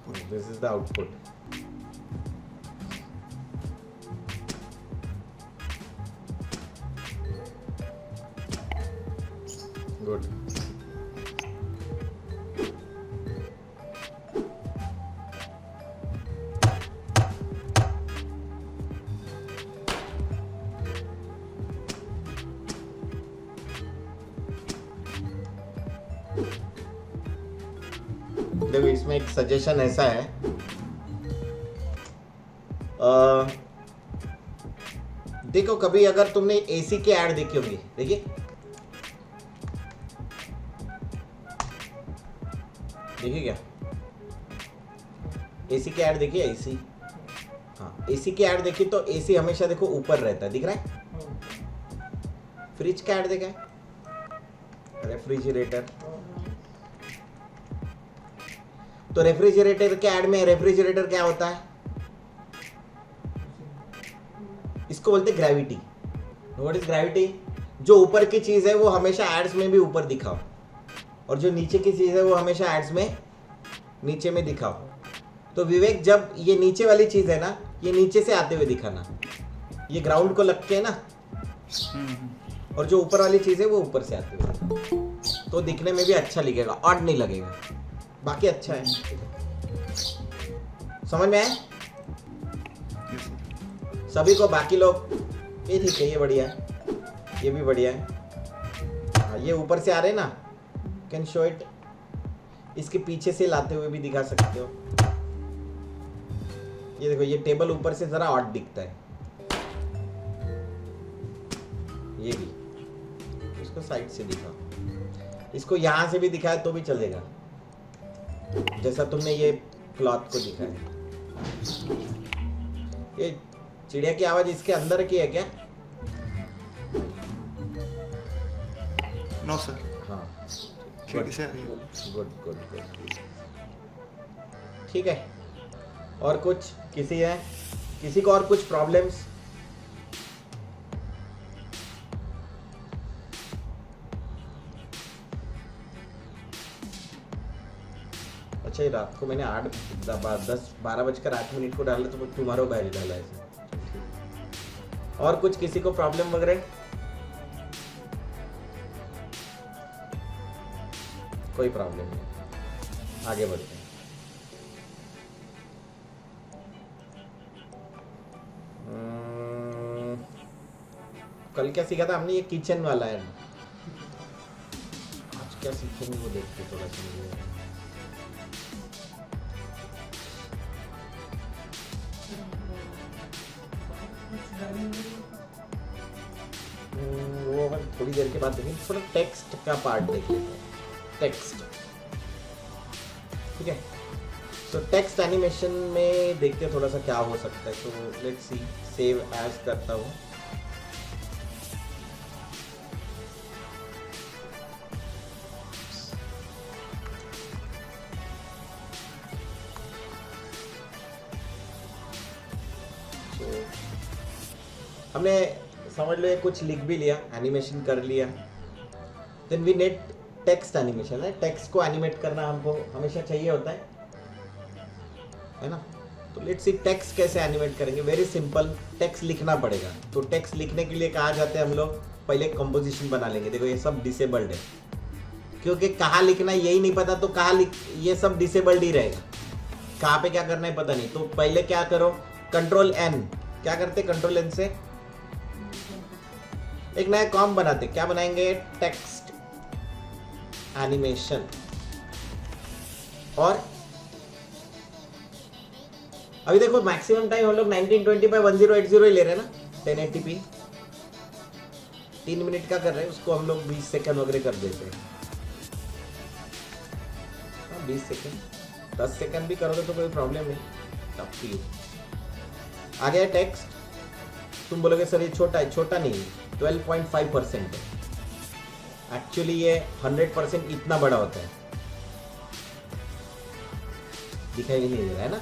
output. This is the output. Good. देखो इसमें एक सजेशन ऐसा है, देखो कभी अगर तुमने एसी के ऐड देखी होगी, देखिए देखिए क्या एसी के ऐड देखिए, एसी, हाँ एसी के ऐड देखी तो एसी हमेशा देखो ऊपर रहता है, दिख रहा है। फ्रिज का ऐड देखा है, रेफ्रिजरेटर, तो रेफ्रिजरेटर के ऐड में रेफ्रिजरेटर क्या होता है, इसको बोलते हैं ग्रेविटी। What is gravity? जो ऊपर की चीज है वो हमेशा एड्स में भी ऊपर दिखाओ, और जो नीचे की चीज है वो हमेशा एड्स में नीचे में दिखाओ। तो विवेक, जब ये नीचे वाली चीज है ना, ये नीचे से आते हुए दिखाना, ये ग्राउंड को लग के है ना, और जो ऊपर वाली चीज है वो ऊपर से आते हुए, तो दिखने में भी अच्छा लगेगा, ऑड नहीं लगेगा, बाकी अच्छा है। समझ में आया सभी को? बाकी लोग ये ठीक है, ये बढ़िया है, ये भी बढ़िया है। हाँ, ये ऊपर से आ रहे हैं ना, कैन शो इट, इसके पीछे से लाते हुए भी दिखा सकते हो। ये देखो, ये टेबल ऊपर से जरा ऑड दिखता है, ये भी, इसको साइड से दिखाओ, इसको यहां से भी दिखाया तो भी चलेगा, जैसा तुमने ये क्लॉथ को दिखाया। ये चिड़िया की आवाज इसके अंदर की है क्या? No sir. हाँ, खिड़की से आ रही है। गुड गुड गुड, ठीक है। और कुछ किसी है, किसी को और कुछ प्रॉब्लम्स? अच्छा, ये रात को मैंने 10:12 को डाला तो तुम्हारा बैल डाला है। और कुछ किसी को प्रॉब्लम वगैरह? कोई प्रॉब्लम नहीं, आगे बढ़ते हैं। कल क्या सीखा था हमने? ये किचन वाला है, आज क्या सीखेंगे वो देखते थोड़ा सा। वो अपन थोड़ी देर के बाद देखेंगे, थोड़ा टेक्स्ट का पार्ट देख लेते हैं। टेक्स्ट, ठीक है। तो टेक्स्ट एनिमेशन में देखते हैं थोड़ा सा क्या हो सकता है। तो लेट्स सी, सेव एज करता हूँ। हमने समझ लो कुछ लिख भी लिया, एनिमेशन कर लिया, then we need text animation. है, टेक्स्ट को एनिमेट करना हमको हमेशा चाहिए होता है ना। तो लेट्स सी टेक्स्ट कैसे एनिमेट करेंगे। वेरी सिंपल, टेक्स्ट लिखना पड़ेगा। तो टेक्स्ट लिखने के लिए कहाँ जाते हैं हम लोग? पहले कंपोजिशन बना लेंगे। देखो ये सब डिसेबल्ड है, क्योंकि कहाँ लिखना है यही नहीं पता, तो कहाँ लिख, ये सब डिसेबल्ड ही रहेगा। कहाँ पे क्या करना है पता नहीं, तो पहले क्या करो, कंट्रोल एन। क्या करते? कंट्रोल एन से एक नया कॉम बनाते। क्या बनाएंगे? Text animation. और अभी देखो मैक्सिमम टाइम हम लोग 1920x1080 ही ले रहे हैं ना, 1080p। 3 मिनट का कर रहे हैं, उसको हम लोग 20 सेकंड वगैरह कर देते हैं। 20 सेकंड, 10 सेकंड भी करोगे तो कोई प्रॉब्लम नहीं। Up to you. आ गया टेक्स्ट। तुम बोलोगे सर ये छोटा है, छोटा नहीं है, 12.5% है। एक्चुअली ये 100% इतना बड़ा होता है, दिखाई भी नहीं दे रहा है ना।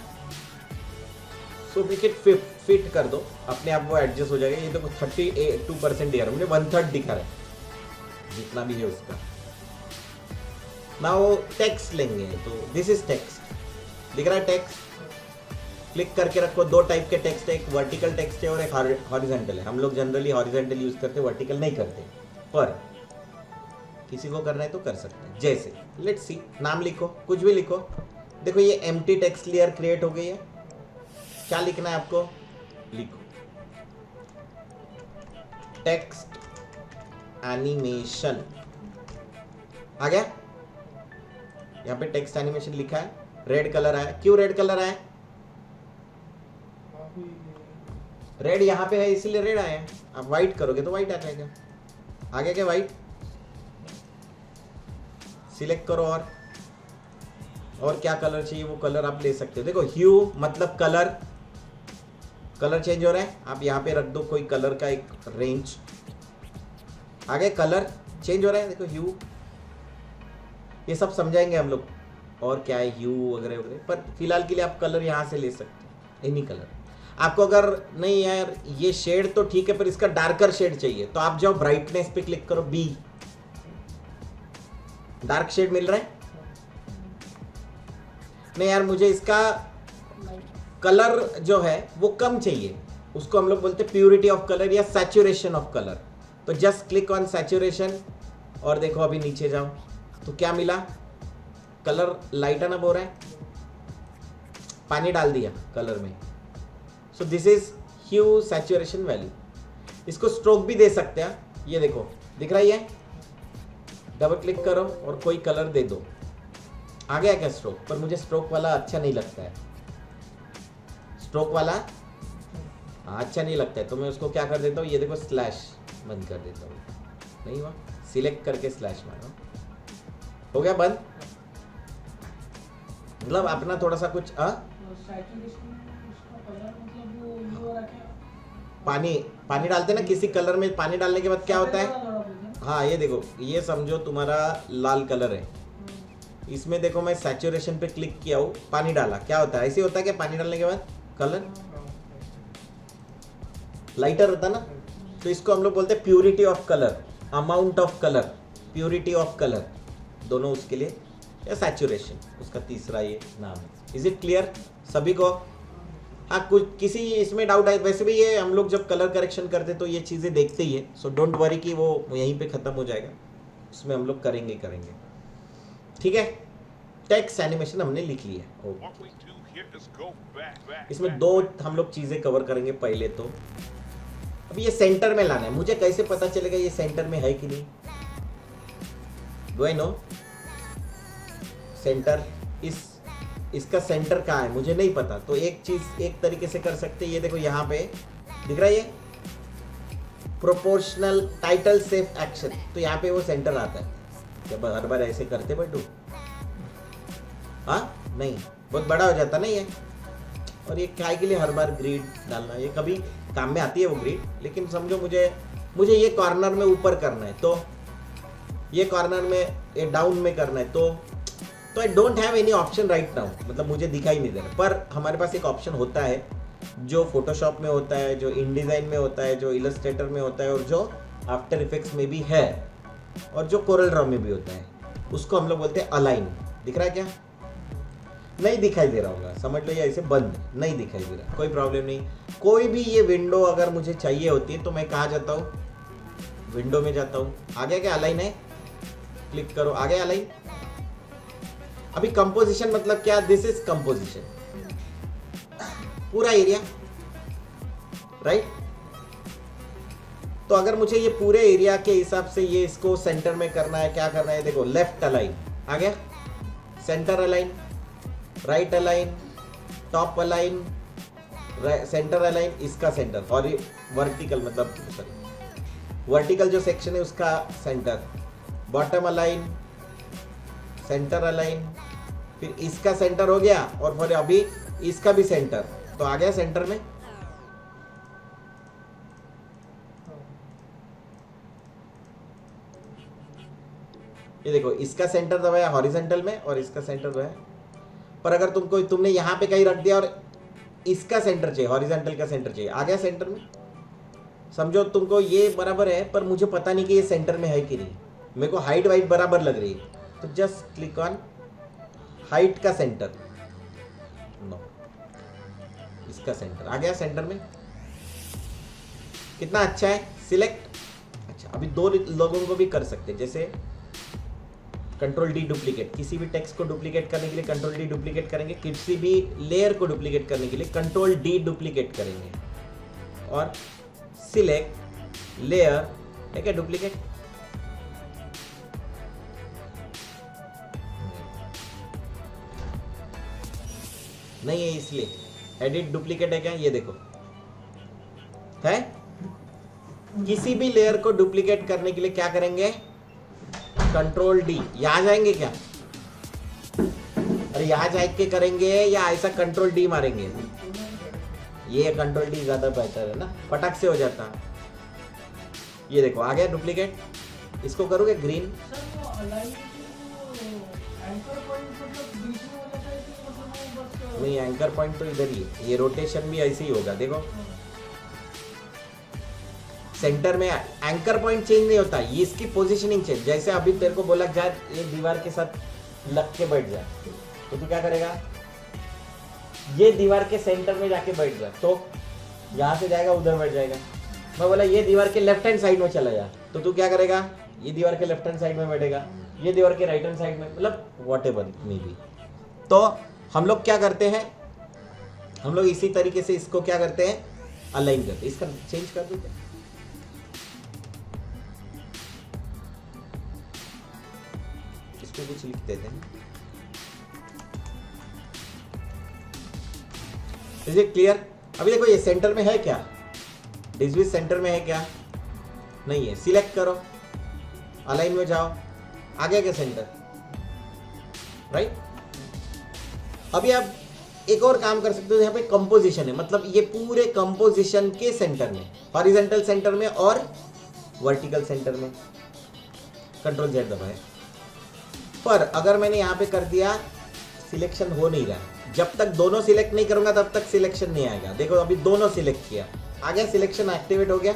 सो मेक इट फिट कर दो, अपने आप वो एडजस्ट हो जाएगा। ये तो 32% दिखा रहा है, मुझे 1/3 दिखा रहा है, जितना भी है उसका। ना वो टेक्स्ट लेंगे, तो दिस इज टेक्स्ट। दिख रहा है टेक्स्ट? क्लिक करके रखो, दो टाइप के टेक्स्ट है, एक वर्टिकल टेक्स्ट है और एक हॉरिजॉन्टल है। हम लोग जनरली हॉरिजॉन्टल यूज करते हैं, वर्टिकल नहीं करते, पर किसी को करना है तो कर सकते हैं। जैसे लेट्स सी, नाम लिखो, कुछ भी लिखो। देखो ये एम्प्टी टेक्स्ट लेयर क्रिएट हो गई है। क्या लिखना है आपको? लिखो टेक्स्ट एनिमेशन। आ गया? यहाँ पे टेक्स्ट एनिमेशन लिखा है, रेड कलर आया। क्यों रेड कलर आया? रेड यहाँ पे है इसीलिए रेड आया। आप व्हाइट करोगे तो व्हाइट आ जाएगा। आगे क्या? व्हाइट सिलेक्ट करो और क्या कलर चाहिए वो कलर आप ले सकते हो। देखो ह्यू मतलब कलर चेंज हो रहा है, आप यहाँ पे रख दो कोई कलर का एक रेंज। आगे कलर चेंज हो रहा है, देखो ह्यू, ये सब समझाएंगे हम लोग और क्या है ह्यू वगैरह वगैरह, पर फिलहाल के लिए आप कलर यहाँ से ले सकते हैं, एनी कलर। आपको अगर नहीं यार ये शेड तो ठीक है पर इसका डार्कर शेड चाहिए तो आप जाओ ब्राइटनेस पे क्लिक करो, बी, डार्क शेड मिल रहा है। नहीं यार मुझे इसका कलर जो है वो कम चाहिए, उसको हम लोग बोलते हैं प्यूरिटी ऑफ कलर या सैचुरेशन ऑफ कलर। तो जस्ट क्लिक ऑन सैचुरेशन और देखो अभी नीचे जाओ तो क्या मिला? कलर लाइटन अप हो रहा है, पानी डाल दिया कलर में। So this is hue saturation value. इसको स्ट्रोक भी दे सकते हैं, ये देखो दिख रहा है, डबल क्लिक करो और कोई कलर दे दो। आ गया क्या स्ट्रोक? पर मुझे स्ट्रोक वाला अच्छा नहीं लगता है, स्ट्रोक वाला अच्छा नहीं लगता है तो मैं उसको क्या कर देता हूँ, ये देखो स्लैश बंद कर देता हूँ। नहीं हुआ? सिलेक्ट करके स्लैश मारो, हो गया बंद। मतलब अपना थोड़ा सा कुछ पानी डालते ना किसी कलर में, पानी डालने के बाद क्या होता है? हाँ ये देखो, ये समझो तुम्हारा लाल कलर है, इसमें देखो मैं सैचुरेशन पे क्लिक किया हूँ, पानी डाला, क्या होता है? ऐसे होता है कि पानी डालने के बाद कलर लाइटर होता है ना। तो इसको हम लोग बोलते हैं purity of colour, amount of colour, purity of colour, दोनों उसके लिए, या सैचुरेशन उसका तीसरा ये नाम है। इज इट क्लियर सभी को? हाँ कुछ किसी इसमें डाउट है? वैसे भी ये हम लोग जब कलर करेक्शन करते तो ये चीज़ें देखते ही है, सो डोंट वरी कि वो यहीं पे ख़त्म हो जाएगा, उसमें हम लोग करेंगे। ठीक है, टेक्स्ट एनिमेशन हमने लिख लिया। ओके, इसमें दो हम लोग चीज़ें कवर करेंगे। पहले तो अभी ये सेंटर में लाना है, मुझे कैसे पता चलेगा ये सेंटर में है कि नहीं? Do I know centre? इसका सेंटर कहाँ है मुझे नहीं पता, तो एक चीज एक तरीके से कर सकते हैं। ये देखो यहाँ पे दिख रहा है ये प्रोपोर्शनल टाइटल सेफ एक्शन, तो यहाँ पे वो सेंटर आता है। जब हर बार ऐसे करते बटू, हाँ नहीं बहुत बड़ा हो जाता ना ये। और ये क्या के लिए हर बार ग्रिड डालना, ये कभी काम में आती है वो ग्रिड, लेकिन समझो मुझे ये कॉर्नर में ऊपर करना है तो ये कॉर्नर में ये डाउन में करना है तो I don't have any option right now, मतलब मुझे दिखाई नहीं दे रहा। पर हमारे पास एक ऑप्शन होता है जो फोटोशॉप में होता है, जो इनडिज़ाइन में होता है, जो इलस्ट्रेटर में होता है और जो आफ्टर इफेक्ट्स में भी है और जो कोरल ड्रॉ में भी होता है, उसको हम लोग बोलते हैं अलाइन। दिख रहा है क्या? नहीं दिखाई दे रहा होगा, समझ लो ये ऐसे बंद नहीं दिखाई दे रहा, कोई प्रॉब्लम नहीं। कोई भी ये विंडो अगर मुझे चाहिए होती है तो मैं कहाँ जाता हूँ? विंडो में जाता हूँ। आ गया क्या अलाइन है? क्लिक करो, आ गया अलाइन। अभी कंपोजिशन मतलब क्या? दिस इज कंपोजिशन, पूरा एरिया, राइट। तो अगर मुझे ये पूरे एरिया के हिसाब से ये इसको सेंटर में करना है, क्या करना है? देखो लेफ्ट अलाइन आ गया, centre align, right align, top align, centre align, इसका सेंटर, और वर्टिकल मतलब सॉरी वर्टिकल जो सेक्शन है उसका centre, bottom align, centre align, फिर इसका सेंटर हो गया और फिर अभी इसका भी सेंटर, तो आ गया सेंटर में। ये देखो इसका सेंटर दबाया हॉरिजॉन्टल में और इसका सेंटर दबाया, पर अगर तुमने यहाँ पे कहीं रख दिया और इसका सेंटर चाहिए, हॉरिजॉन्टल का सेंटर चाहिए, आ गया सेंटर में। समझो तुमको ये बराबर है पर मुझे पता नहीं कि ये सेंटर में है कि नहीं, मेरे को हाइट वाइट बराबर लग रही है, तो जस्ट क्लिक ऑन हाइट का सेंटर, नो, इसका सेंटर आ गया सेंटर में। कितना अच्छा है, सिलेक्ट। अच्छा, अभी दो लोगों को भी कर सकते हैं, जैसे कंट्रोल डी डुप्लीकेट, किसी भी टेक्स्ट को डुप्लीकेट करने के लिए कंट्रोल डी डुप्लीकेट करेंगे, किसी भी लेयर को डुप्लीकेट करने के लिए कंट्रोल डी डुप्लीकेट करेंगे, और सिलेक्ट लेयर, है क्या डुप्लीकेट। नहीं है इसलिए एडिट डुप्लीकेट है क्या, ये देखो है। किसी भी लेयर को डुप्लीकेट करने के लिए क्या करेंगे, कंट्रोल डी। यहां जाएंगे क्या, अरे यहां जाके करेंगे या ऐसा कंट्रोल डी मारेंगे, ये कंट्रोल डी ज्यादा बेहतर है ना, फटाक से हो जाता। ये देखो आ गया डुप्लीकेट। इसको करोगे ग्रीन, नहीं एंकर पॉइंट तो इधर ही है, ये रोटेशन भी ऐसे ही होगा। देखो सेंटर में एंकर पॉइंट चेंज नहीं होता, ये इसकी पोजीशनिंग चेंज। जैसे अभी तेरे को बोला जा ये दीवार के साथ लग के बैठ जा, तो तू क्या करेगा, ये दीवार के सेंटर में जाके बैठ जा, तो यहां से जाएगा उधर बैठ जाएगा। मैं बोला ये दीवार के लेफ्ट हैंड साइड में चला जा, तो तू क्या करेगा, ये दीवार के लेफ्ट हैंड साइड में बैठेगा, ये दीवार के राइट हैंड साइड में, मतलब व्हाटएवर मे बी। तो हम लोग क्या करते हैं, हम लोग इसी तरीके से इसको क्या करते हैं, अलाइन करते हैं। इसका चेंज कर देते हैं, इसको कुछ लिख देते हैं। Is it clear. अभी देखो ये सेंटर में है क्या, डिस्विज सेंटर में है क्या, नहीं है। सिलेक्ट करो, अलाइन में जाओ, आ गया क्या सेंटर, राइट। अभी आप एक और काम कर सकते हो, यहाँ पे कंपोजिशन है, मतलब ये पूरे कंपोजिशन के सेंटर में, हॉरिजॉन्टल सेंटर में और वर्टिकल सेंटर में। कंट्रोल जेड दबाए, पर अगर मैंने यहाँ पे कर दिया, सिलेक्शन हो नहीं रहा। जब तक दोनों सिलेक्ट नहीं करूंगा तब तक सिलेक्शन नहीं आएगा। देखो अभी दोनों सिलेक्ट किया, आ गया, सिलेक्शन एक्टिवेट हो गया,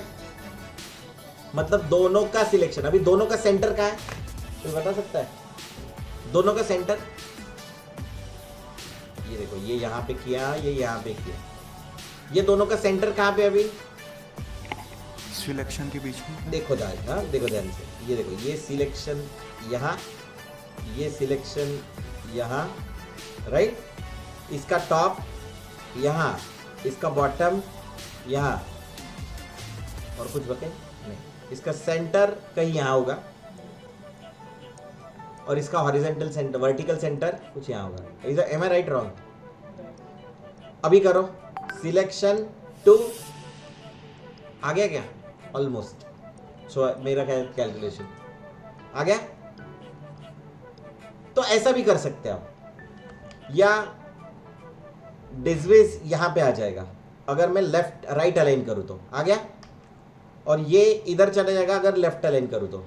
मतलब दोनों का सिलेक्शन। अभी दोनों का सेंटर कहाँ है, कोई बता सकता है, दोनों का सेंटर। ये देखो, ये यहाँ पे किया, ये यहाँ पे किया, ये दोनों का सेंटर कहाँ पे अभी, सिलेक्शन के बीच में। देखो जाएगा, देखो ध्यान से, ये देखो, ये सिलेक्शन यहाँ, ये सिलेक्शन यहाँ, राइट। इसका टॉप यहाँ, इसका बॉटम यहाँ, और कुछ बचे नहीं। इसका सेंटर कहीं यहाँ होगा, और इसका हॉरिजॉन्टल सेंटर, वर्टिकल सेंटर कुछ यहाँ होगा। Is am I right wrong. अभी करो सिलेक्शन टू, आ गया क्या, ऑलमोस्ट। सो मेरा कैलकुलेशन आ गया। तो ऐसा भी कर सकते हैं आप, या डिस्विज यहां पे आ जाएगा। अगर मैं लेफ्ट राइट अलाइन करूं तो आ गया, और ये इधर चला जाएगा। अगर लेफ्ट अलाइन करूं तो,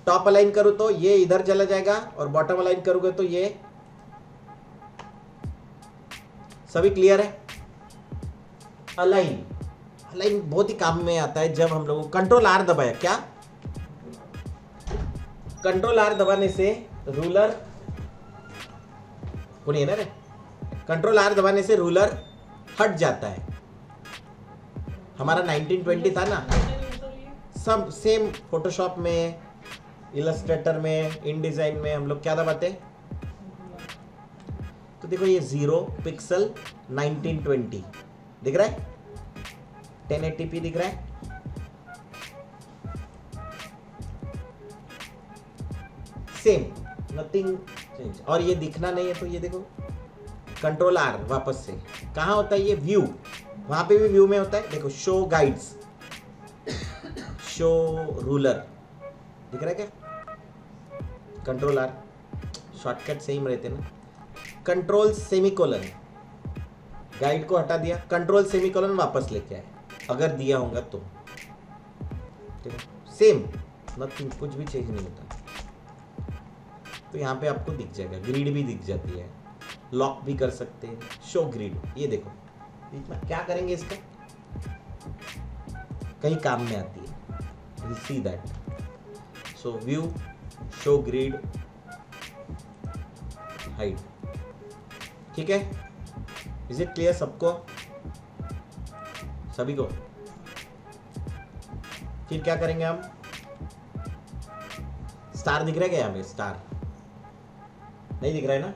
टॉप अलाइन करूं तो ये इधर चला जाएगा, और बॉटम अलाइन करूंगा तो ये। सभी क्लियर है। अलाइन, अलाइन बहुत ही काम में आता है जब हम लोग कंट्रोल आर दबाया। क्या कंट्रोल आर दबाने से रूलर को नहीं है ना रे, कंट्रोल आर दबाने से रूलर हट जाता है। हमारा 1920 था ना, सब सेम फोटोशॉप में, इलस्ट्रेटर में, इन डिजाइन में हम लोग क्या दबाते हैं। तो देखो ये 0 पिक्सल 1920 दिख रहा है, 1080p दिख रहा है। Same, nothing change. और ये दिखना नहीं है तो ये देखो, कंट्रोल आर वापस से कहाँ होता है ये, व्यू, वहां पे भी व्यू में होता है। देखो शो गाइड्स, शो रूलर दिख रहा है क्या, कंट्रोल आर, शॉर्टकट सेम रहते ना। कंट्रोल सेमीकोलन, गाइड को हटा दिया, कंट्रोल सेमीकोलन वापस लेके आए, अगर दिया होगा तो। सेम, नथिंग, कुछ भी चेंज नहीं होता। तो यहाँ पे आपको दिख जाएगा, ग्रिड भी दिख जाती है, लॉक भी कर सकते हैं, शो ग्रिड। ये देखो क्या करेंगे, इसका कहीं काम में आती है, you see that. So view, show grid, hide, ठीक है, इज इट क्लियर सबको, सभी को? फिर क्या करेंगे हम? स्टार दिख रहा है क्या यहाँ पे? स्टार नहीं दिख रहा है ना?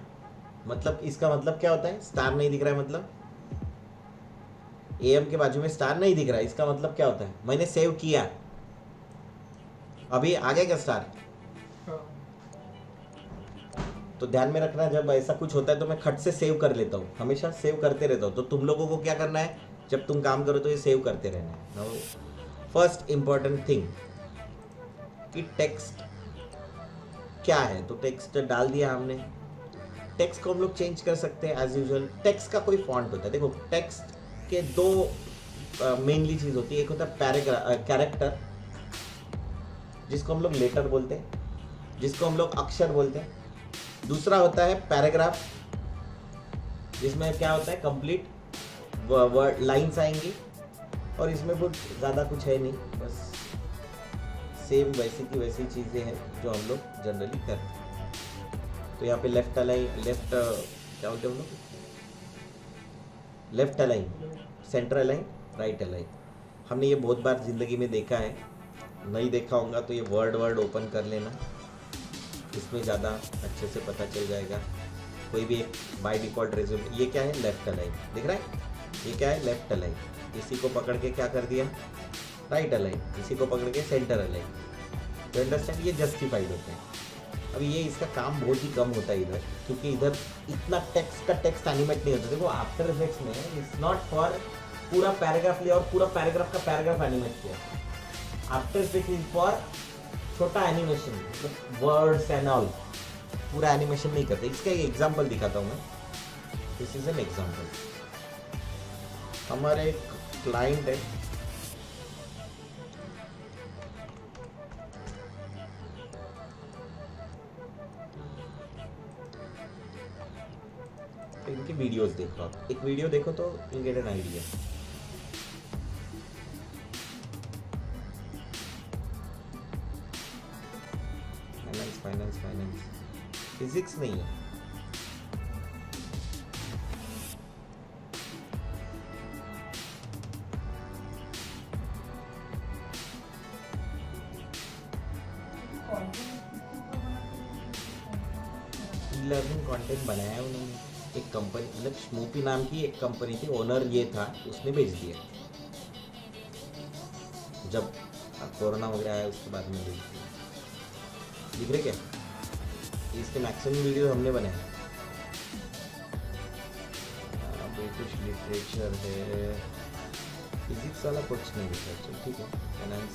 मतलब इसका मतलब क्या होता है? स्टार नहीं दिख रहा है मतलब AM के बाजू में स्टार नहीं दिख रहा है, इसका मतलब क्या होता है? मैंने सेव किया, अभी आ गया क्या स्टार? तो ध्यान में रखना, जब ऐसा कुछ होता है तो मैं खट से सेव कर लेता हूँ, हमेशा सेव करते रहता हूँ। तो तुम लोगों को क्या करना है, जब तुम काम करो तो ये सेव करते रहना है। नाउ फर्स्ट इंपॉर्टेंट थिंग कि टेक्स्ट क्या है, तो टेक्स्ट डाल दिया हमने। टेक्स्ट को हम लोग चेंज कर सकते हैं एज यूजुअल। टेक्स्ट का कोई फॉन्ट होता है, देखो टेक्स्ट के दो मेनली चीज होती है। एक होता है कैरेक्टर, जिसको हम लोग लेटर बोलते हैं, जिसको हम लोग अक्षर बोलते हैं। दूसरा होता है पैराग्राफ, जिसमें क्या होता है कंप्लीट वर्ड लाइन्स आएंगी, और इसमें बहुत ज़्यादा कुछ है नहीं, बस सेम वैसी की वैसी चीज़ें हैं जो हम लोग जनरली करते हैं। तो यहाँ पे लेफ्ट अलाइन, लेफ्ट क्या बोलते हैं हम लोग, left align, centre align, right align. हमने ये बहुत बार ज़िंदगी में देखा है, नहीं देखा होगा तो ये वर्ड ओपन कर लेना, इसमें ज़्यादा अच्छे से पता चल जाएगा। कोई भी एक बाय डिफ़ॉल्ट रेज्यूम, ये क्या है? लेफ्ट अलाइन, दिख रहा है? ये क्या है? Left align. इसी को पकड़ के क्या कर दिया? Right align. इसी को पकड़ के सेंटर अलाइन। तो अंडरस्टैंड, ये जस्टिफाइड होते हैं। अब ये इसका काम बहुत ही कम होता है इधर, क्योंकि इधर इतना टेक्स्ट एनिमेट नहीं होता। देखो आफ्टर इफेक्ट्स में इट्स नॉट फॉर पूरा पैराग्राफ लिया और पूरा पैराग्राफ का पैराग्राफ एनिमेट किया। आफ्टर इफेक्ट्स इज फॉर छोटा एनिमेशन, वर्ड्स एंड ऑल, पूरा एनिमेशन नहीं करते। इसका एक एग्जांपल दिखाता हूँ मैं, दिस इज एन एग्जांपल। हमारे एक क्लाइंट है, इनकी वीडियोस देखो आप, एक वीडियो देखो तो you get an idea. Finance physics नहीं है। लर्निंग कंटेंट बनाया है उन्होंने, एक कंपनी, मतलब स्मूपी नाम की एक कंपनी थी, ओनर ये था, उसने भेज दिया। जब कोरोना वगैरह आया उसके बाद में भेज दिया। दिख रहे क्या? इसके मैक्सिमम वीडियो हमने बनाए। ब्रिटिश लिटरेचर है, फिजिक्स वाला कुछ नहीं दिखा, चल ठीक है। फाइनेंस,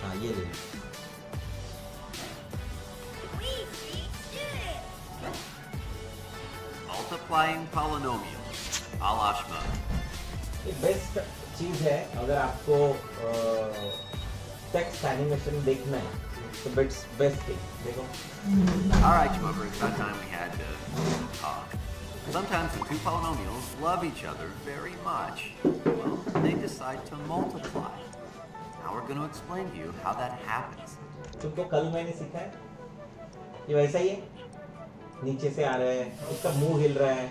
हाँ ये ले। Multiplying polynomials, Alashma. ये बेस्ट चीज़ है अगर आपको टेक्स्ट एनिमेशन देखना है, तो बेस्ट थिंग। देखो, All right, Schmover, it's about time we had to talk. Sometimes the two polynomials love each other very much. Well, they decide to multiply. Now we're going to explain to you how that happens. तुमको कल मैंने सिखाया, ये वैसा ही है, नीचे से आ रहा है, उसका मुंह हिल रहा है।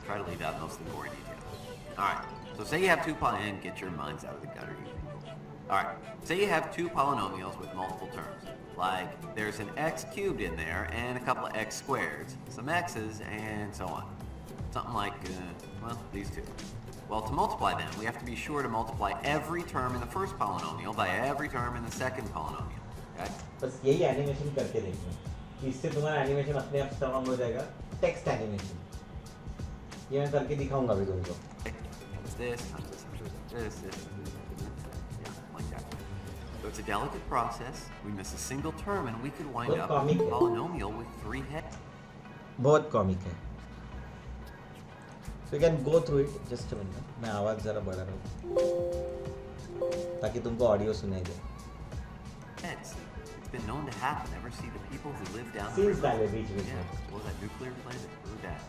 Try to leave out most of the gory details. All right, so say you have two and get your minds out of the gutter, you people. All right, say you have two polynomials with multiple terms. Like there's an x cubed in there and a couple of x squareds, some x's, and so on. Something like, well, these two. Well, to multiply them, we have to be sure to multiply every term in the first polynomial by every term in the second polynomial. Okay? बस यही animation करके देखना, इससे तुम्हारा animation अपने आप strong हो जाएगा। टेक्स्ट एनिमेशन ये मैं करके दिखाऊंगा अभी तुमको। This, yeah, like that. So it's a delicate process. We miss a single term and we could wind बहुत up कॉमिक with a है, polynomial with 3 heads. बहुत कॉमिक है। So you can go through it, just a minute. मैं आवाज़ ज़रा बढ़ा रहा हूँ ताकि तुमको ऑडियो सुनाई दे। It's been known to happen. Ever see the people who live down the Scenes river? डाले बीच बीच Yeah, में। well, that nuclear plant that blew down.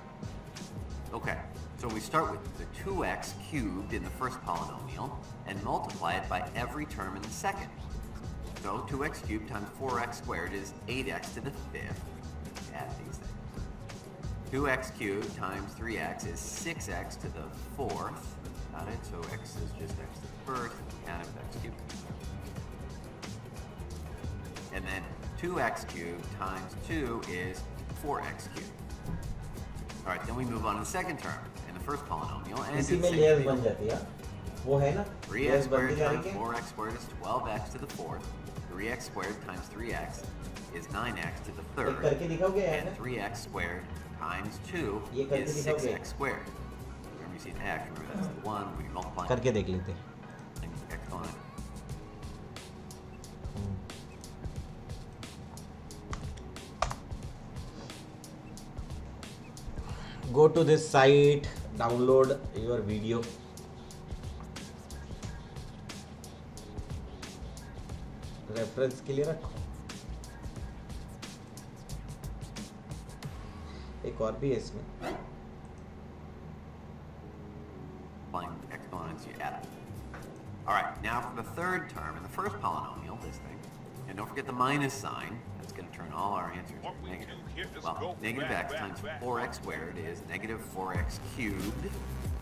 Okay, so we start with the 2x cubed in the first polynomial and multiply it by every term in the second. So 2x cubed times 4x squared is 8x to the 5th. Add these things. 2x cubed times 3x is 6x to the 4th. Got it? So x is just x to the 1st, and of x cubed. And then 2x cubed times 2 is 4x cubed. All right, then we move on to the second term in the first polynomial. And इसी it's में same layers deal. बन जाती है, वो है ना, 3x layers squared बनती times जाएंगे। 4x squared is 12x to the 4th. 3x squared times 3x is 9x to the एक 3rd. करके दिखाओगे यार? And 3x squared times 2 ये करके is दिखाओगे? 6x squared. Remember you see an x, remember that's the 1, we multiply करके देख लेते हैं। and exponent. Go to this site, download your video. Reference के लिए रखो। एक और भी है इसमें। Find exponents, you add them. All right, now for the third term in the first polynomial, this thing, and don't forget the minus sign. That's going to turn all our answers What into we negative. do here is Well, go negative back, x back, times back. 4x squared is negative 4x cubed.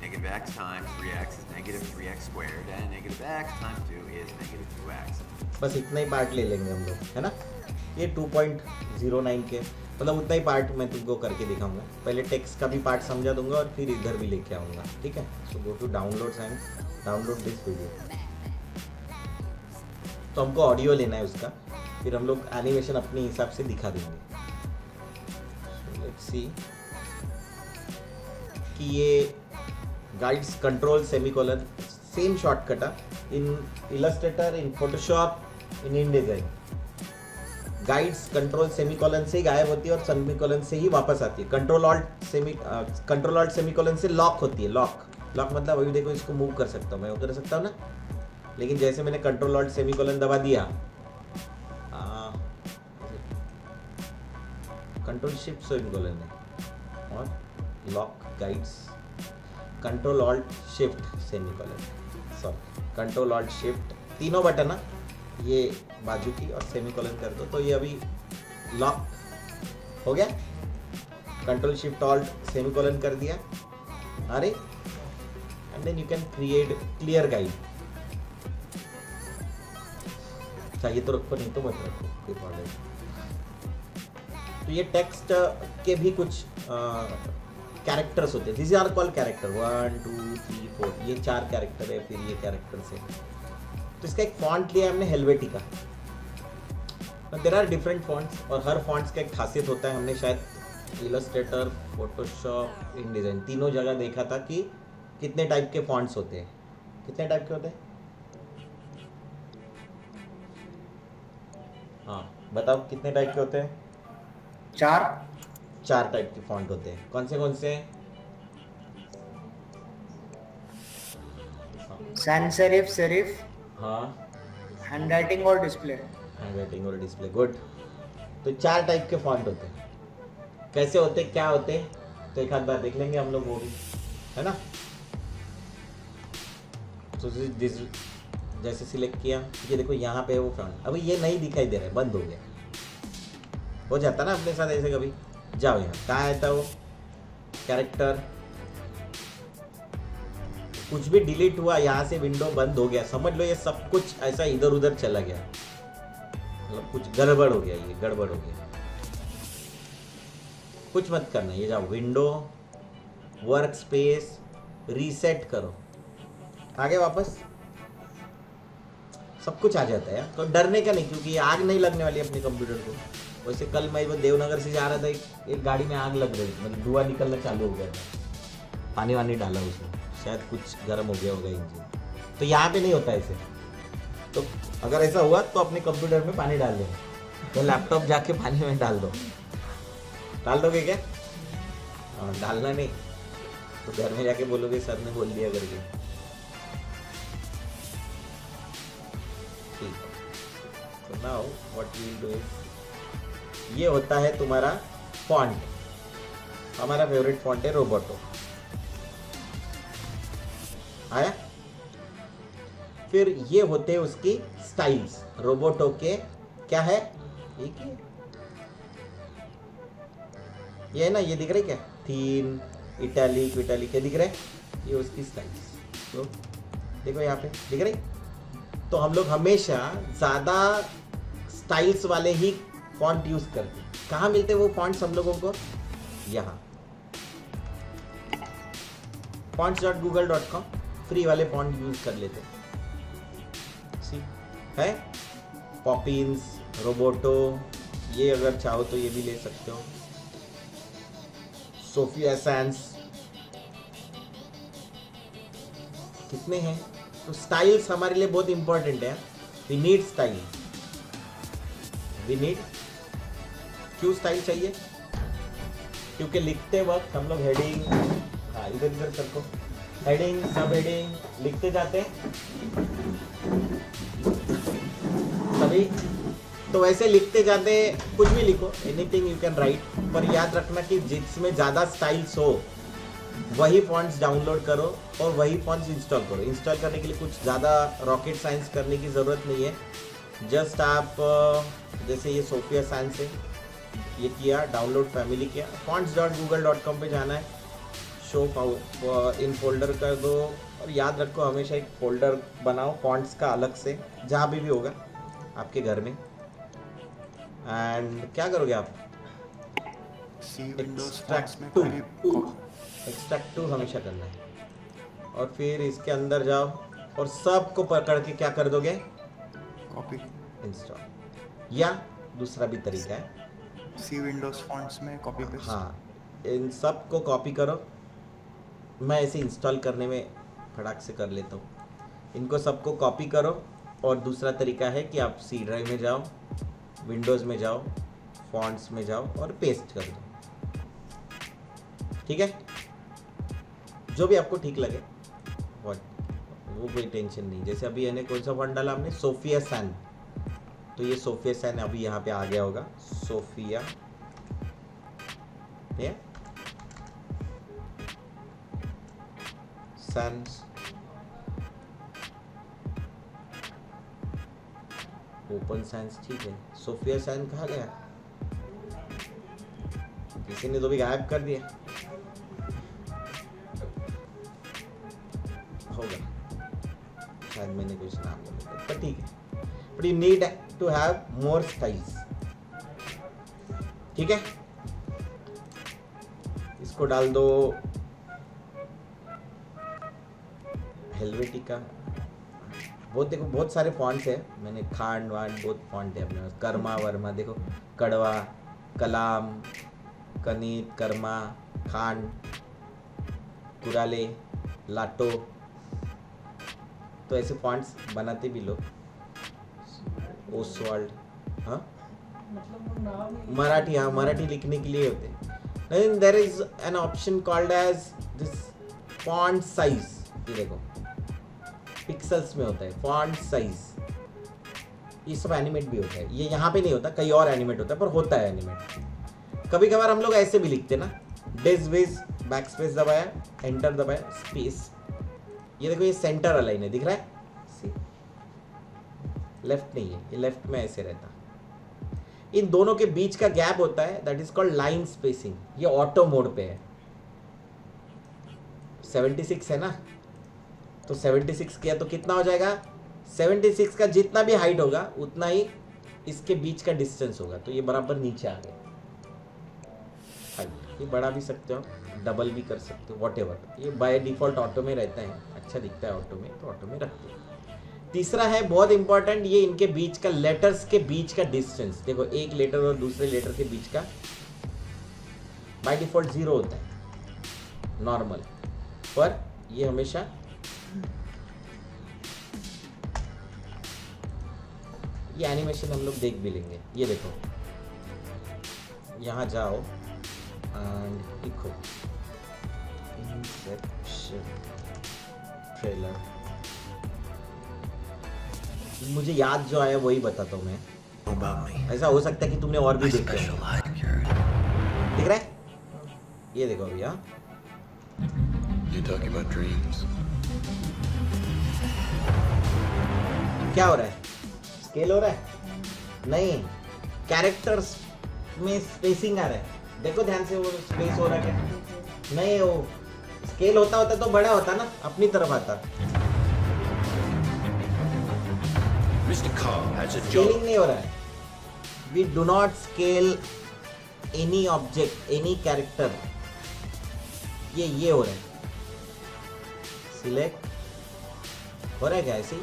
Negative x times 3x is negative 3x squared, and negative x times 2 is negative 2x. बस इतना ही part ले लेंगे हम लोग, है ना? ये 2.09 के मतलब उतना ही पार्ट मैं तुमको करके दिखाऊंगा। पहले टेक्स्ट का भी पार्ट समझा दूंगा और फिर इधर भी लेके आऊँगा, ठीक है? So go to downloads and download this video. तो हमको ऑडियो लेना है उसका, फिर हम लोग एनिमेशन अपने हिसाब से दिखा देंगे। लेट्स सी कि ये guides control semicolon same shortcut है in Illustrator, in Photoshop, in InDesign। Guides control semicolon से ही गायब होती है और सेमीकोलन से ही वापस आती है। कंट्रोल ऑल्ट सेमीकोलन से लॉक होती है। लॉक मतलब अभी देखो इसको मूव कर सकता हूँ मैं, वो कर सकता हूँ ना, लेकिन जैसे मैंने कंट्रोल ऑल्ट सेमीकोलन दबा दिया, कंट्रोल शिफ्ट सेमीकोलन है और lock guides control alt shift semicolon, sorry control alt shift, तीनों बटन ना, ये बाजू की और सेमीकोलन कर दो तो ये अभी लॉक हो गया। कंट्रोल शिफ्ट ऑल्ट सेमीकोलन कर दिया, अरे and then you can create clear guide. चाहिए तो रखो, नहीं तो मत रखो। तो ये टेक्स्ट के भी कुछ कैरेक्टर्स होते हैं, दिस आर कॉल्ड कैरेक्टर, 1 2 3 4, ये 4 कैरेक्टर है, फिर ये कैरेक्टर्स है। तो इसका एक फॉन्ट लिया हमने Helvetica. There are different fonts और हर फॉन्ट्स का एक खासियत होता है। हमने शायद इलस्ट्रेटर, फोटोशॉप, InDesign तीनों जगह देखा था कि कितने टाइप के फॉन्ट्स होते हैं। कितने टाइप के होते हैं? हाँ बताओ कितने टाइप के होते हैं? 4 टाइप के फॉन्ट होते हैं। कौन से? सैंस सेरिफ, सेरिफ, हाँ, हैंडराइटिंग और डिस्प्ले। हैंडराइटिंग और डिस्प्ले, गुड। तो 4 टाइप के फॉन्ट होते हैं। कैसे होते, क्या होते, तो एक आध बार देख लेंगे हम लोग वो भी, है ना? तो जैसे सिलेक्ट किया, ये देखो यहाँ पे है वो फॉन्ट, अभी ये नहीं दिखाई दे रहा है, बंद हो गया। हो जाता ना अपने साथ ऐसे कभी। जाओ यहाँ, कहाँ आता वो कैरेक्टर, कुछ भी डिलीट हुआ, यहाँ से विंडो बंद हो गया, समझ लो ये सब कुछ ऐसा इधर उधर चला गया, मतलब कुछ गड़बड़ हो गया, ये गड़बड़ हो गया। कुछ मत करना, ये जाओ विंडो, वर्क स्पेस, रीसेट करो, आगे वापस सब कुछ आ जाता है। तो डरने का नहीं, क्योंकि आग नहीं लगने वाली अपने कंप्यूटर को। वैसे कल मैं वो देवनगर से जा रहा था, एक गाड़ी में आग लग रही, मतलब धुआं निकलना चालू हो गया था। पानी वानी डाला उसमें, शायद कुछ गर्म हो गया होगा इंजन। तो यहाँ पे नहीं होता ऐसे। तो अगर ऐसा हुआ तो अपने कंप्यूटर में पानी डाल देना, तो लैपटॉप जाके पानी में डाल दो। डाल दोगे क्या? हाँ, डालना नहीं तो घर में जाके बोलोगे सर ने बोल दिया करके। ठीक है, तो now what we will do is, ये होता है तुम्हारा फॉन्ट। हमारा फेवरेट फॉन्ट है रोबोटो। आया? फिर ये होते हैं उसकी स्टाइल्स। रोबोटो के क्या है, एक ये है ना, ये दिख रहा है क्या, थीन, इटैलिक विटैलिक, ये दिख रहा है, ये उसकी स्टाइल्स। तो देखो यहाँ पे दिख रही। तो हम लोग हमेशा ज़्यादा स्टाइल्स वाले ही फॉन्ट यूज़ करते हैं। कहाँ मिलते हैं वो फॉन्ट्स हम लोगों को, यहाँ fonts.google.com, फ्री वाले फॉन्ट यूज़ कर लेते हैं। सी है पॉपिन्स, रोबोटो, ये अगर चाहो तो ये भी ले सकते हो, सोफिया सैंस, कितने हैं। तो स्टाइल्स हमारे लिए बहुत इंपॉर्टेंट है। We need style, we need, क्यों स्टाइल चाहिए, क्योंकि लिखते वक्त हम लोग हेडिंग, हाँ इधर इधर सबको हेडिंग सब हेडिंग लिखते जाते हैं सभी। तो वैसे लिखते जाते कुछ भी लिखो, एनीथिंग यू कैन राइट, पर याद रखना कि जिसमें ज़्यादा स्टाइल्स हो वही फॉन्ट्स डाउनलोड करो और वही फॉन्ट्स इंस्टॉल करो। इंस्टॉल करने के लिए कुछ ज़्यादा रॉकेट साइंस करने की ज़रूरत नहीं है। जस्ट आप जैसे ये सोफिया साइंस है, ये किया, डाउनलोड फैमिली किया, fonts.google.com पे जाना है, शो इन फोल्डर कर दो। और याद रखो हमेशा एक फोल्डर बनाओ फॉन्ट्स का अलग से, जहाँ भी होगा आपके घर में। एंड क्या करोगे आप, सी विंडोज Extract फॉन्ट्स में to. कोई एक्सट्रैक्ट टू हमेशा करना है। और फिर इसके अंदर जाओ और सबको पकड़ के क्या कर दोगे, कॉपी। इंस्टॉल। या दूसरा भी तरीका है, सी विंडोज फॉन्ट्स में कॉपी पेस्ट। हाँ इन सब को कॉपी करो। मैं ऐसे इंस्टॉल करने में फटाक से कर लेता हूँ। इनको सबको कॉपी करो। और दूसरा तरीका है कि आप सी ड्राइव में जाओ, विंडोज़ में जाओ, फॉन्ट्स में जाओ और पेस्ट कर दो। ठीक है, जो भी आपको ठीक लगे, वो कोई टेंशन नहीं। जैसे अभी यानी कौन सा फॉन्ट डाला हमने, सोफिया सैन, तो ये सोफिया सैन अभी यहाँ पे आ गया होगा, सोफिया ये सैन्स, ओपन साइंस, ठीक है। सोफिया सैन कहाँ गया, किसी ने तो भी गायब कर दिया होगा, शायद मैंने कुछ नाम नहीं लिखा, पर ठीक है। But you need to have more styles, ठीक है। इसको डाल दो हेलवेटिका, बहुत देखो बहुत सारे फॉन्ट्स है, मैंने खांड वांड बहुत फॉन्ट है अपने पास, कर्मा वर्मा, देखो कड़वा, कलाम, कनीत, कर्मा, खांड, कुराले, लाटो, तो ऐसे फॉन्ट्स बनाते भी लोग। ओसवाल्ड, हाँ मराठी, हाँ मराठी लिखने के लिए होते हैं। There is an option called as this font size, ये देखो पिक्सल्स में होता है फॉन्ट साइज, ये सब एनिमेट भी होता है। ये यहाँ पे नहीं होता, कहीं और एनिमेट होता है, पर होता है एनिमेट। कभी कभार हम लोग ऐसे भी लिखते ना, डिस विज बैक स्पेस दबाया, एंटर दबाया, स्पेस, ये देखो ये सेंटर अलाइन है, दिख रहा है, लेफ्ट नहीं है, ये लेफ्ट में ऐसे रहता। इन दोनों के बीच का गैप होता है, that is called line spacing. ये ऑटो मोड पे है, 76 है ना, तो 76 किया तो कितना हो जाएगा, 76 का जितना भी हाइट होगा उतना ही इसके बीच का डिस्टेंस होगा, तो ये बराबर नीचे आ गया हाइट। ये बढ़ा भी सकते हो, डबल भी कर सकते हो, वॉट एवर। ये बाय डिफॉल्ट ऑटो में रहता है, अच्छा दिखता है ऑटो में, तो ऑटो में रखते हो। तीसरा है बहुत इंपॉर्टेंट, ये इनके बीच का, लेटर्स के बीच का डिस्टेंस। देखो एक लेटर और दूसरे लेटर के बीच का बाय डिफॉल्ट 0 होता है नॉर्मल, पर ये हमेशा ये एनिमेशन हम लोग देख भी लेंगे। ये देखो यहाँ जाओ एंड लिखो इंसेप्शन ट्रेलर, मुझे याद जो आया वही बताता हूँ मैं। ऐसा हो सकता है कि तुमने और भी देखा है, दिख रहा है, ये देखो अभी। हाँ You talking about dreams? क्या हो रहा है? स्केल हो रहा है? नहीं, कैरेक्टर्स में स्पेसिंग आ रहा है। देखो ध्यान से, वो स्पेस हो रहा है क्या? नहीं, वो स्केल होता तो बड़ा होता ना, अपनी तरफ आता। Mr. Carr has a job. Scaling नहीं हो रहा है। We do not scale any object, any character. ये हो रहा है। सिलेक्ट हो रहा है क्या ऐसे ही?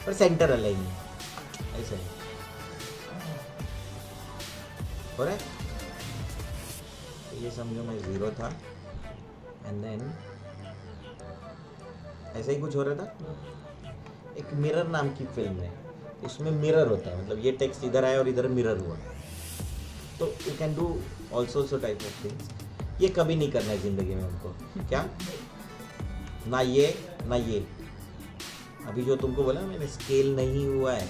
पर सेंटर अलाइन है ऐसे हो रहा है। तो ये समझो मैं 0 था एंड देन ऐसा ही कुछ हो रहा था। एक मिरर नाम की फिल्म है, उसमें मिरर होता है, मतलब ये टेक्स्ट इधर आया और इधर मिरर हुआ। तो you can do also so type of things. ये कभी नहीं करना है जिंदगी में हमको। क्या? ना ये ना ये। अभी जो तुमको बोला मैंने, स्केल नहीं हुआ है।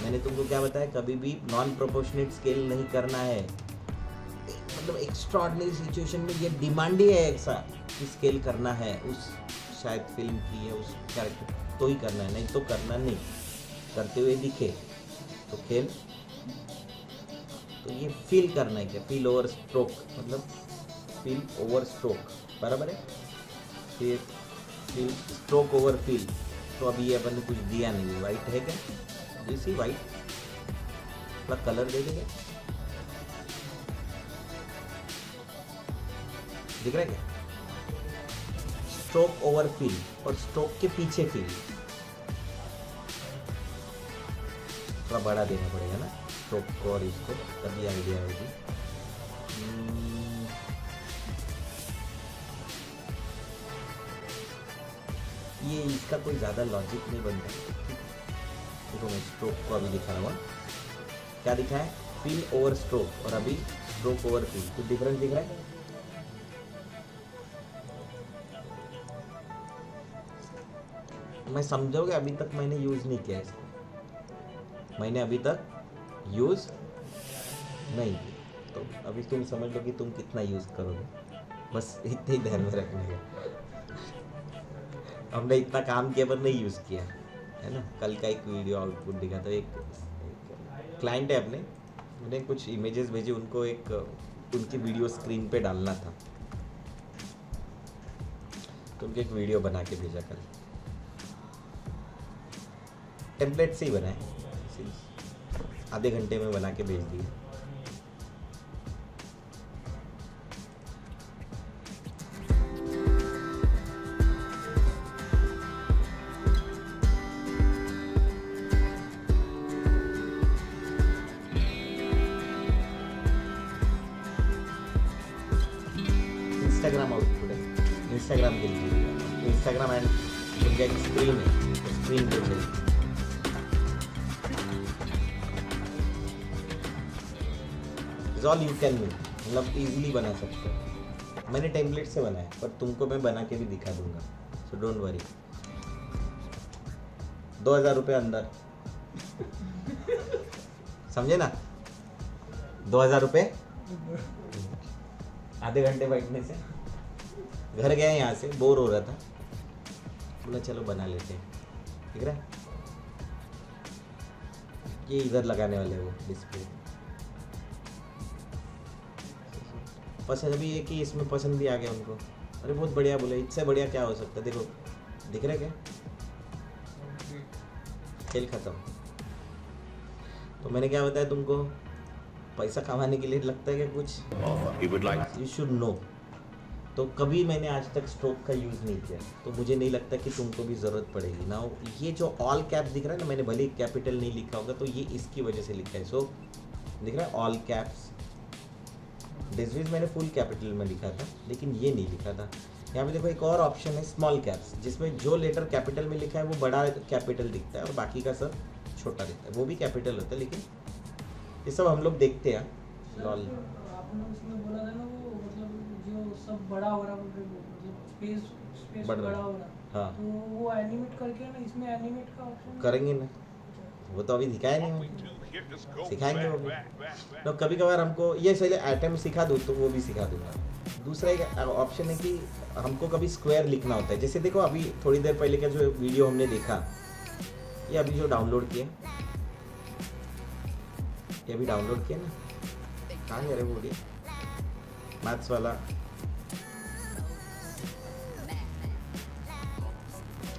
मैंने तुमको क्या बताया? कभी भी नॉन प्रोपोर्शनेट स्केल नहीं करना है। मतलब एक्स्ट्राऑर्डिनरी सिचुएशन में ये डिमांड ही है ऐसा कि स्केल करना है उस शायद फिल्म की या उस कैरेक्टर, तो ही करना है, नहीं तो करना नहीं। करते हुए दिखे तो खेल। तो ये फील करना है क्या? फील ओवर स्ट्रोक, मतलब फील ओवर स्ट्रोक बराबर है। फिर फील स्ट्रोक ओवर फील। तो अभी ये अपन ने कुछ दिया नहीं है। वाइट है क्या? जैसी वाइट थोड़ा कलर दे देगा, दिख रहा है क्या? स्ट्रोक ओवर फील और स्ट्रोक के पीछे फील थोड़ा बड़ा देना पड़ेगा ना स्ट्रोक को और इसको, तभी आइडिया आएगी। ये इसका कोई ज़्यादा लॉजिक नहीं बनता। देखो मैं स्ट्रोक को अभी दिखा रहा हूँ। क्या दिखा है? फील ओवर स्ट्रोक, और अभी स्ट्रोक ओवर फील। कुछ डिफरेंस दिख रहा है? मैं समझोगे अभी तक मैंने यूज़ नहीं किया इसको। मैंने अभी तक यूज़ नहीं किया, तो अभी तुम समझ लो कि तुम कितना यूज़ करोगे। बस इतने ही ध्यान में रखने का। हमने इतना काम किया पर नहीं यूज़ किया है ना। कल का एक वीडियो आउटपुट दिखा था, एक क्लाइंट है अपने, मैंने कुछ इमेजेस भेजे उनको, एक उनकी वीडियो स्क्रीन पे डालना था, तो उनके एक वीडियो बना के भेजा कल। टेम्पलेट से ही बनाए, आधे घंटे में बना के भेज दिए। इंस्टाग्राम आउटपुट है, इंस्टाग्राम के लिए इंस्टाग्राम एंड उनका एक स्क्रीन है, स्क्रीन पे भेज। ऑल यू कैन मेक, मतलब इजीली बना सकते हो। मैंने टेम्पलेट से बनाया, पर तुमको मैं बना के भी दिखा दूंगा, सो डोंट वरी। 2000 रुपये अंदर, समझे ना? 2000 रुपये आधे घंटे बैठने से। घर गया यहाँ से, बोर हो रहा था, बोला चलो बना लेते हैं। ठीक है, ये इधर लगाने वाले वो डिस्प्ले। पसंद भी है कि इसमें पसंद भी आ गया उनको। अरे बहुत बढ़िया बोले, इससे बढ़िया क्या हो सकता है? देखो दिख रहा है क्या? खेल खत्म। तो मैंने क्या बताया तुमको? पैसा कमाने के लिए लगता है क्या कुछ? He would like you should know. तो कभी मैंने आज तक स्ट्रोक का यूज़ नहीं किया, तो मुझे नहीं लगता कि तुमको भी ज़रूरत पड़ेगी ना। ये जो ऑल कैप्स दिख रहा है ना, मैंने भले ही कैपिटल नहीं लिखा होगा, तो ये इसकी वजह से लिखा है। सो दिख रहा है ऑल कैप्स। डिस्विज मैंने फुल कैपिटल में लिखा था, लेकिन ये नहीं लिखा था। यहाँ पे देखो एक और ऑप्शन है स्मॉल कैप्स, जिसमें जो लेटर कैपिटल में लिखा है वो बड़ा कैपिटल दिखता है और बाकी का सब छोटा दिखता है। वो भी कैपिटल होता है, लेकिन ये सब हम लोग देखते हैं। लॉल आपने उसमें बोला था ना, वो मतलब जो सब बड़ा हो रहा, मतलब स्पेस बढ़ रहा। बड़ा हो रहा, हाँ। तो वो एनिमेट करके ना, इसमें एनिमेट का ऑप्शन करेंगे ना, वो तो अभी दिखाया नहीं हमें, सिखाएंगे वो भी। तो कभी कभार हमको ये सही आइटम सिखा दूँ तो वो भी सिखा दूंगा। दूसरा एक ऑप्शन है कि हमको कभी स्क्वायर लिखना होता है। जैसे देखो अभी थोड़ी देर पहले का जो वीडियो हमने देखा, ये अभी जो डाउनलोड किया, ये अभी डाउनलोड किया ना, कहाँ गया रे वो ये मैथ्स वाला?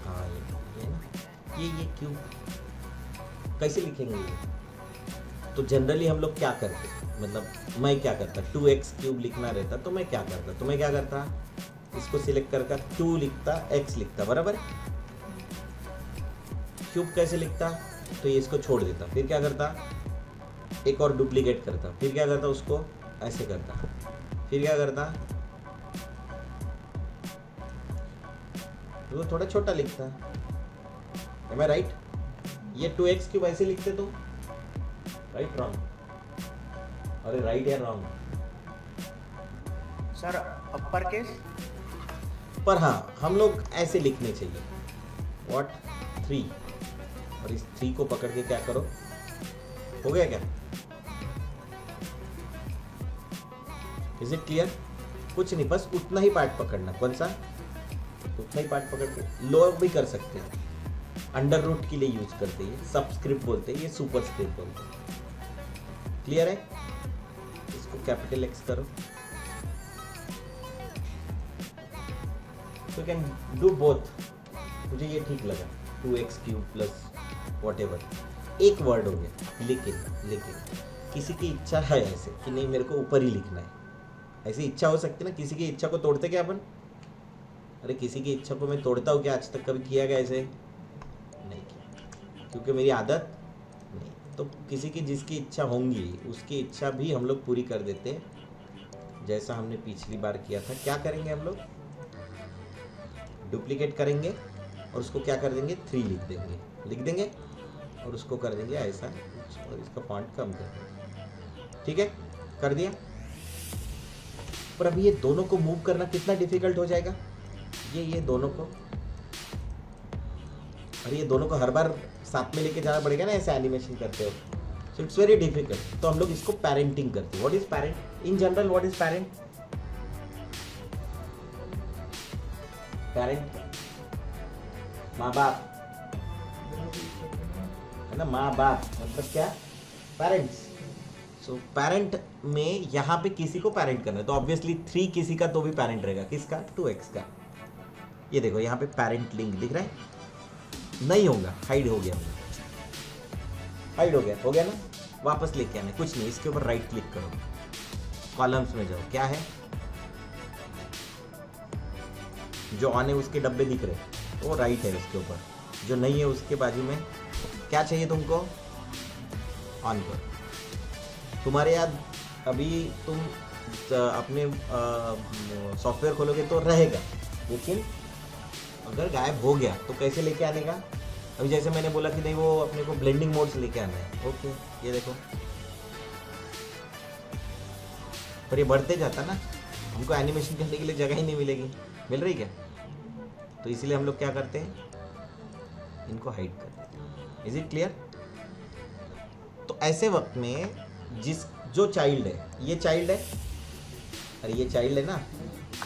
हाँ ये ना, ये क्यूब कैसे लिखेंगे ये? तो जनरली हम लोग क्या करते, मतलब मैं क्या करता, 2x क्यूब लिखना रहता तो मैं क्या करता, तो मैं क्या करता, इसको सिलेक्ट करके 2 लिखता, x लिखता, बराबर। क्यूब कैसे लिखता, तो ये इसको छोड़ देता, फिर क्या करता, एक और डुप्लीकेट करता, फिर क्या करता, उसको ऐसे करता, फिर क्या करता, तो थोड़ा छोटा लिखता। M I right? ये 2x क्यूब ऐसे लिखते तो राइट रॉन्ग? अरे राइट या रॉन्ग? सर अपर केस पर हाँ, हम लोग ऐसे लिखने चाहिए, व्हाट 3, और इस 3 को पकड़ के क्या करो, हो गया क्या? Is it clear? कुछ नहीं, बस उतना ही पार्ट पकड़ना। कौन सा? उतना ही पार्ट पकड़ के लोअर भी कर सकते हैं, अंडर रूट के लिए यूज करते हैं, सबस्क्रिप्ट बोलते हैं, ये सुपर स्क्रिप्ट बोलते हैं। क्लियर है? इसको कैपिटल एक्स करो, तो कैन डू बोथ। मुझे ये ठीक लगा, 2x cube plus what ever, एक वर्ड हो गया। लेकिन किसी की इच्छा है ऐसे कि नहीं मेरे को ऊपर ही लिखना है, ऐसी इच्छा हो सकती है ना। किसी की इच्छा को तोड़ते क्या अपन? अरे किसी की इच्छा को मैं तोड़ता हूँ क्या? आज तक कभी किया गया ऐसे? नहीं किया, क्योंकि मेरी आदत नहीं। तो किसी की जिसकी इच्छा होंगी उसकी इच्छा भी हम लोग पूरी कर देते हैं, जैसा हमने पिछली बार किया था। क्या करेंगे हम लोग? डुप्लीकेट करेंगे और उसको क्या कर देंगे, 3 लिख देंगे और उसको कर देंगे ऐसा, और इसका फॉन्ट कम कर देंगे। ठीक है, कर दिया। पर अभी ये दोनों को मूव करना कितना डिफिकल्ट हो जाएगा, ये दोनों को, और ये दोनों को हर बार साथ में लेके जाना पड़ेगा ना, ऐसे एनिमेशन करते हो, सो इट्स वेरी डिफिकल्ट। तो हम लोग इसको पेरेंटिंग करते हैं। What is parent in general? What is parent? Parent माँ बाप है ना, माँ बाप मतलब क्या? पेरेंट्स। सो पेरेंट में यहाँ पे किसी को पेरेंट करना है, तो ऑब्वियसली 3 किसी का तो भी पेरेंट रहेगा। किसका? 2x का। ये देखो यहाँ पे पेरेंट लिंक दिख रहा है, नहीं होगा, हाइड हो गया, हाइड हो गया ना। वापस लेके आना, कुछ नहीं, इसके ऊपर राइट क्लिक करो, कॉलम्स में जाओ, क्या है जो ऑन है उसके डब्बे दिख रहे, वो राइट है उसके ऊपर, जो नहीं है उसके बाजू में क्या चाहिए तुमको, ऑन करो। तुम्हारे याद अभी तुम अपने सॉफ्टवेयर खोलोगे तो रहेगा, लेकिन अगर गायब हो गया तो कैसे लेके आने का? अभी जैसे मैंने बोला कि नहीं वो अपने को ब्लेंडिंग मोड से लेके आना है। ओके, ये देखो, पर ये बढ़ते जाता ना, हमको एनिमेशन करने के लिए जगह ही नहीं मिलेगी, मिल रही क्या? तो इसीलिए हम लोग क्या करते हैं, इनको हाइड कर देते हैं। Is it clear? तो ऐसे वक्त में जो चाइल्ड है, ये चाइल्ड है, अरे ये चाइल्ड है ना,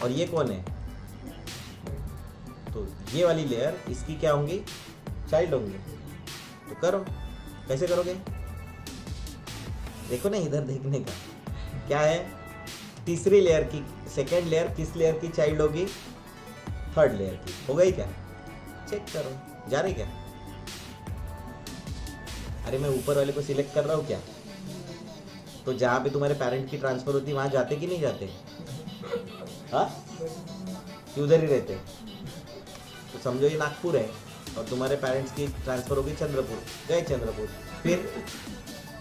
और ये कौन है? तो ये वाली लेयर इसकी क्या होंगी, चाइल्ड होंगी। तो करो, कैसे करोगे? देखो ना, इधर देखने का क्या है, तीसरी लेयर की, सेकेंड लेयर किस लेयर की चाइल्ड होगी, थर्ड लेयर की। हो गई क्या? चेक करो, जा रही क्या? अरे मैं ऊपर वाले को सिलेक्ट कर रहा हूँ क्या? तो जहाँ पे तुम्हारे पेरेंट की ट्रांसफर होती है वहाँ जाते कि नहीं जाते? हाँ, कि उधर ही रहते? तो समझो ये नागपुर है और तुम्हारे पेरेंट्स की ट्रांसफर होगी चंद्रपुर, गए चंद्रपुर। फिर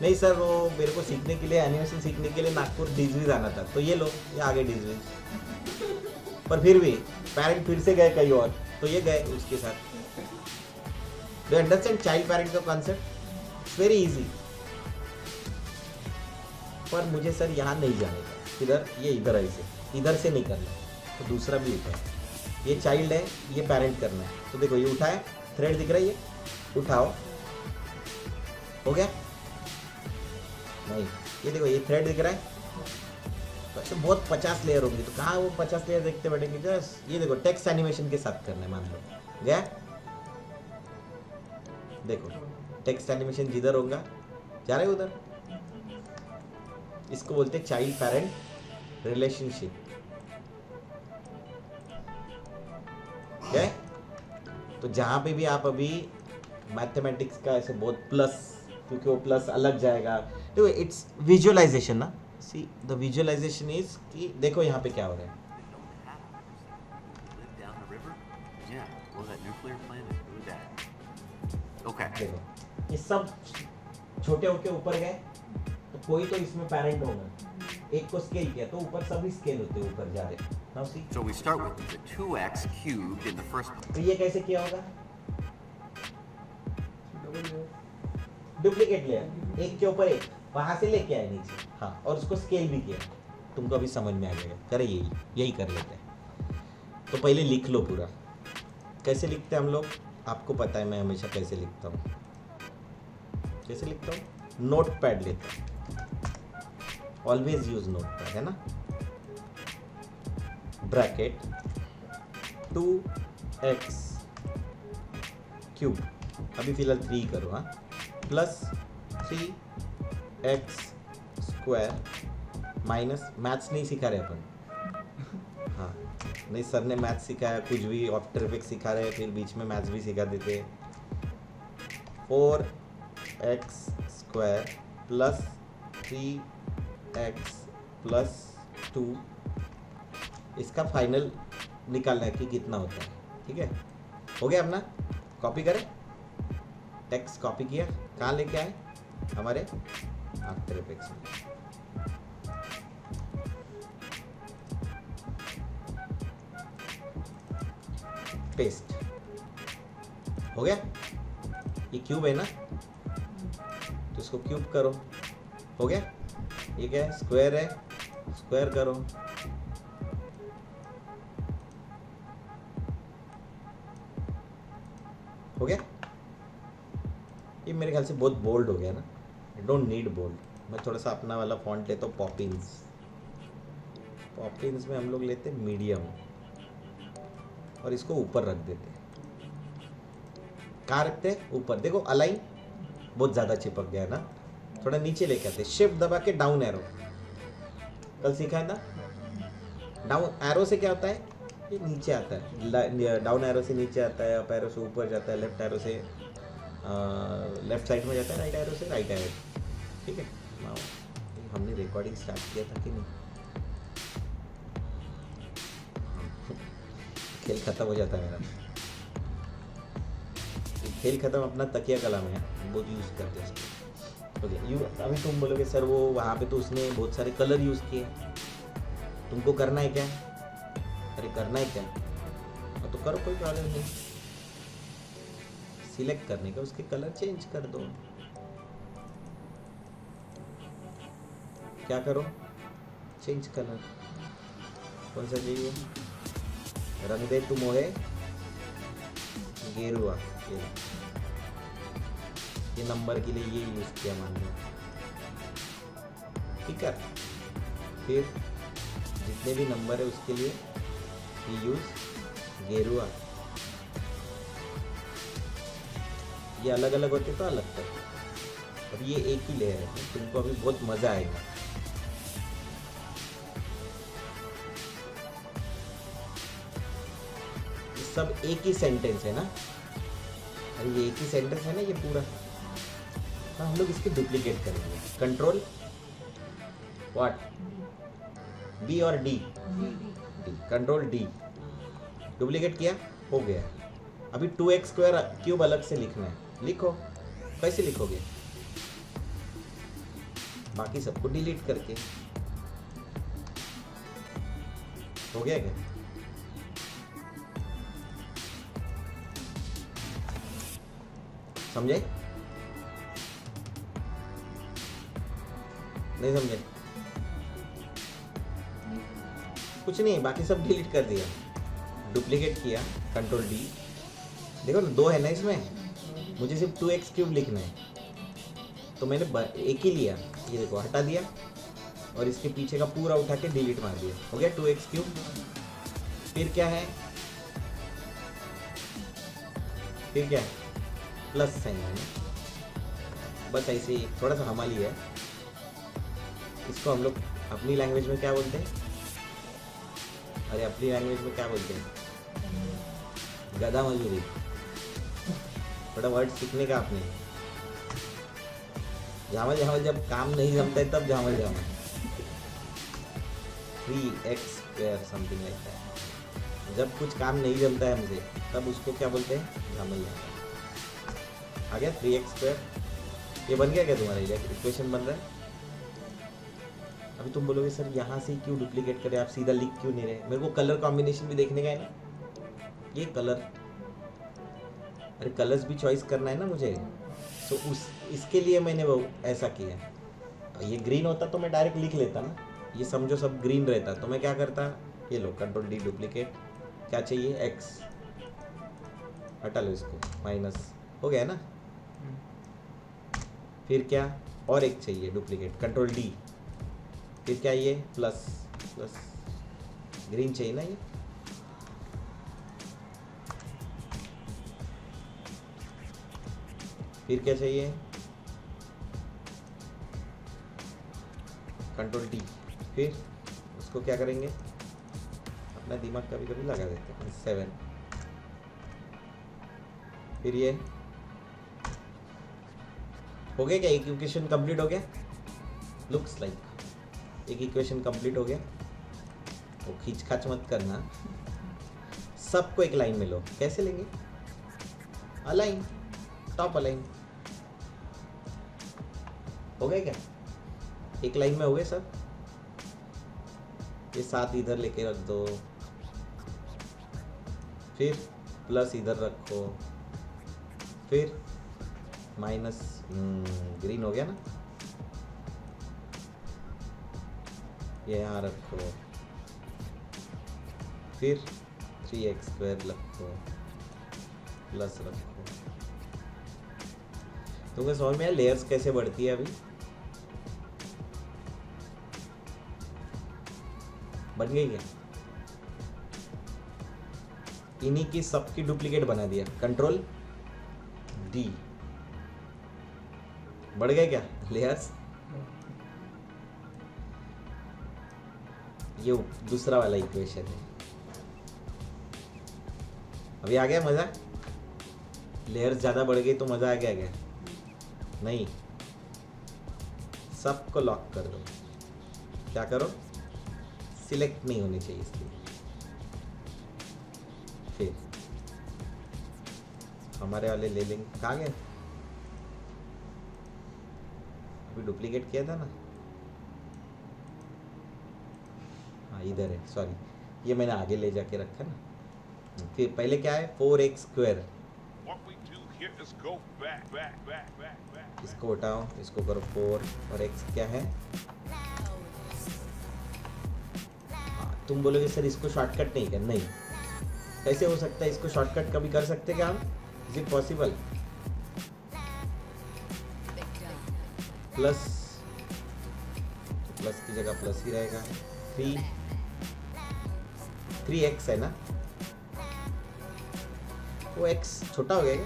नहीं सर, वो मेरे को सीखने के लिए, एनिमेशन सीखने के लिए नागपुर डिजवी जाना था, तो ये लो, ये आ गए डिजवी। पर फिर भी पेरेंट फिर से गए कहीं और, तो ये गए उसके साथ। डू अंडरस्टैंड चाइल्ड पेरेंट का कॉन्सेप्ट? It's very easy. पर मुझे सर यहाँ नहीं जाने का, इधर, ये इधर ऐसे, इधर से नहीं करना, तो दूसरा भी उठाओ। ये चाइल्ड है, ये पेरेंट करना है, तो देखो ये उठाए, थ्रेड दिख रहा है, ये उठाओ, हो गया? नहीं, ये देखो ये थ्रेड दिख रहा है, तो बहुत 50 लेयर होंगी, तो कहाँ वो 50 लेयर देखते बैठेंगे? जस्ट ये देखो टेक्स्ट एनिमेशन के साथ करना है, मान लो गया। देखो टेक्स्ट एनिमेशन जिधर होगा जा रहे उधर, इसको बोलते हैं चाइल्ड पेरेंट रिलेशनशिप। क्या तो जहां पे भी आप अभी मैथमेटिक्स का ऐसे बहुत प्लस, क्योंकि वो प्लस अलग जाएगा, देखो इट्स विजुअलाइजेशन ना, सी द विजुअलाइजेशन इज कि देखो यहाँ पे क्या हो रहा है, Live down the river? Yeah, well, that nuclear plant is really bad. Okay. देखो ये सब छोटे होके ऊपर गए तो कोई तो इसमें पेरेंट होगा, एक को स्केल किया तो ऊपर सभी स्केल होते हैं ऊपर जा रहे। Now see So we start with the 2x cubed in the first तो ये कैसे किया होगा, डुप्लीकेट लेयर एक के ऊपर एक वहां से लेके आए नीचे, हाँ और उसको स्केल भी किया, तुमको अभी समझ में आ जाएगा, करे यही कर लेते हैं। तो पहले लिख लो पूरा, कैसे लिखते हैं हम लोग, आपको पता है मैं हमेशा कैसे लिखता हूँ, कैसे लिखता हूँ, नोट पैड लेता हूँ, ऑलवेज यूज नोट पैड, है ना, ब्रैकेट 2x क्यूब, अभी फिलहाल 3 करो, हाँ, plus 3x square minus, maths नहीं सिखा रहे अपन, हाँ नहीं सर ने मैथ्स सिखाया, कुछ भी आफ्टर इफेक्ट सिखा रहे हैं फिर बीच में मैथ्स भी सिखा देते, 4x square plus 3x plus 2, इसका फाइनल निकालना है कि कितना होता है, ठीक है, हो गया अपना, कॉपी करें, टेक्स्ट कॉपी किया, कहाँ लेके आए हमारे आफ्टर इफेक्ट्स में, पेस्ट हो गया, ये क्यूब है ना तो इसको क्यूब करो, हो गया, ये क्या है स्क्वायर है, स्क्वायर करो, हो गया, ये मेरे ख्याल से बहुत बोल्ड हो गया ना, आई डोंट नीड बोल्ड, मैं थोड़ा सा अपना वाला फॉन्ट लेता हूँ, पॉपिंस, पॉपिंस में हम लोग लेते हैं मीडियम और इसको ऊपर रख देते हैं, कहाँ रखते हैं ऊपर, देखो अलाइन बहुत ज़्यादा चिपक गया ना, थोड़ा नीचे लेके आते, शिफ्ट दबा के डाउन एरो, कल सीखा है ना, डाउन एरो से क्या होता है, ये नीचे आता है, डाउन एरो से नीचे आता है, अप एरो से ऊपर जाता है, लेफ्ट एरो से लेफ्ट साइड में जाता है, राइट एरो से राइट एरो, ठीक है। नाउ हमने रिकॉर्डिंग स्टार्ट किया था कि नहीं, खेल खत्म हो जाता है मेरा, खेल खत्म अपना तकिया कलम है, बहुत यूज़ करते हैं उसको, ओके। यू अभी तुम बोलोगे सर वो वहाँ पे तो उसने बहुत सारे कलर यूज़ किए, तुमको करना है क्या, अरे करना है क्या तो करो, कोई प्रॉब्लम नहीं, सिलेक्ट करने का उसके कलर चेंज कर दो, क्या करो, चेंज कलर, कौन सा चाहिए, रंग दे तुम मोहे गेरुआ, ये नंबर के लिए ये यूज किया मान लो, ठीक है, फिर जितने भी नंबर है उसके लिए ये यूज गेरुआ, ये अलग अलग होते तो अलग तक, अब ये एक ही लेयर है, तुमको अभी बहुत मजा आएगा, ये सब एक ही सेंटेंस है ना, अरे ये एक ही सेंटेंस है ना ये पूरा, हाँ हम लोग इसके डुप्लीकेट करेंगे, कंट्रोल व्हाट बी और डी, कंट्रोल डी, डुप्लीकेट किया, हो गया, अभी 2x स्क्वायर क्यूब अलग से लिखना है, लिखो, कैसे लिखोगे, बाकी सबको डिलीट करके, हो गया क्या, समझे, नहीं समझे, कुछ नहीं, बाकी सब डिलीट कर दिया, डुप्लीकेट किया, कंट्रोल डी, देखो ना 2 है ना इसमें, मुझे सिर्फ 2x क्यूब लिखना है, तो मैंने एक ही लिया, ये देखो हटा दिया और इसके पीछे का पूरा उठा के डिलीट मार दिया, हो गया 2x क्यूब, फिर क्या है, फिर क्या है प्लस साइन है ना, बस ऐसे ही थोड़ा सा हमाली है। इसको हम लोग अपनी लैंग्वेज में क्या बोलते हैं? अरे अपनी लैंग्वेज में क्या बोलते हैं? गधा मजूरी। थोड़ा वर्ड सीखने का आपने। झामल झामल जब काम नहीं जमता है तब झामल झामल। 3x² something like that. जब कुछ काम नहीं जमता है हमसे तब उसको क्या बोलते हैं? झामल झामल। आ गया 3x²। ये बन गया क्या तुम्हारा? इक्वेशन बन रहा है। अभी तुम बोलोगे सर यहाँ से क्यों डुप्लीकेट करें, आप सीधा लिख क्यों नहीं रहे? मेरे को कलर कॉम्बिनेशन भी देखने का है ना, ये कलर, अरे कलर्स भी चॉइस करना है ना मुझे, तो इसके लिए मैंने वो ऐसा किया। ये ग्रीन होता तो मैं डायरेक्ट लिख लेता ना, ये समझो सब ग्रीन रहता तो मैं क्या करता, ये लो कंट्रोल डी डुप्लीकेट, क्या चाहिए एक्स, हटा लो इसको, माइनस हो गया ना। फिर क्या, और एक चाहिए डुप्लीकेट, कंट्रोल डी, फिर क्या ये प्लस प्लस, ग्रीन चाहिए ना ये, फिर क्या चाहिए कंट्रोल टी, फिर उसको क्या करेंगे, अपना दिमाग कभी कभी लगा देते हैं, 7, फिर ये हो गया क्या, एक इक्वेशन कंप्लीट हो गया, लुक्स लाइक एक इक्वेशन कंप्लीट हो गया। तो खींच खाच मत करना, सबको एक लाइन में लो, कैसे लेंगे, अलाइन, टॉप अलाइन, हो गया क्या, एक लाइन में हो गए सब। ये 7 इधर लेके रख दो, फिर प्लस इधर रखो, फिर माइनस, ग्रीन हो गया ना, ये यहाँ रखो, फिर 3x² रखो, प्लस रखो। तुम्हें समझ में आया लेयर्स कैसे बढ़ती है? अभी बन गई क्या? इन्हीं की सबकी डुप्लीकेट बना दिया, कंट्रोल डी, बढ़ गए क्या लेयर्स? ये दूसरा वाला इक्वेशन है। अभी आ गया मजा? लेयर्स ज्यादा बढ़ गई तो मजा आ गया क्या? नहीं, सबको लॉक कर दो, क्या करो, सिलेक्ट नहीं होनी चाहिए इसकी। फिर हमारे वाले ले लेंगे, कहाँ गए? अभी डुप्लीकेट किया था ना, हाँ इधर है, सॉरी, ये मैंने आगे ले जाके रखा ना। फिर पहले क्या है, 4x², इसको उठाओ, इसको करो 4, और x क्या है? तुम बोलोगे सर इसको शॉर्टकट नहीं करना, नहीं, कैसे हो सकता है? इसको शॉर्टकट कभी कर सकते क्या हम? Is it possible? प्लस, तो प्लस की जगह प्लस ही रहेगा, 3x है ना, वो x छोटा हो गया क्या?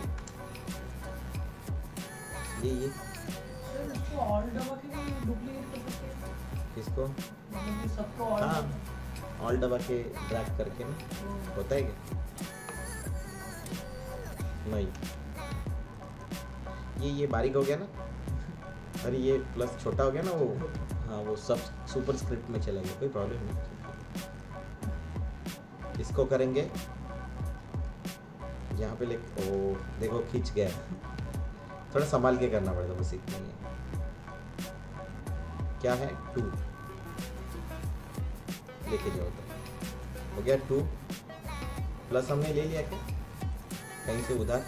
ये सर इसको ऑल दबा के भी डुप्लीकेट कर सकते हैं, किसको? मतलब कि सबको ऑल हाँ, ऑल दबा के ड्रैग करके ना, होता है क्या? नहीं, ये बारीक हो गया ना, अरे ये प्लस छोटा हो गया ना, वो हाँ वो सब सुपर स्क्रिप्ट में चला गया, कोई प्रॉब्लम नहीं। इसको करेंगे यहाँ पे ले, ओ देखो खींच गया, थोड़ा संभाल के करना पड़ेगा, बस इतना ही है। क्या है 2, लेके जाओ तो हो गया 2, प्लस हमने ले लिया क्या कहीं से उधार,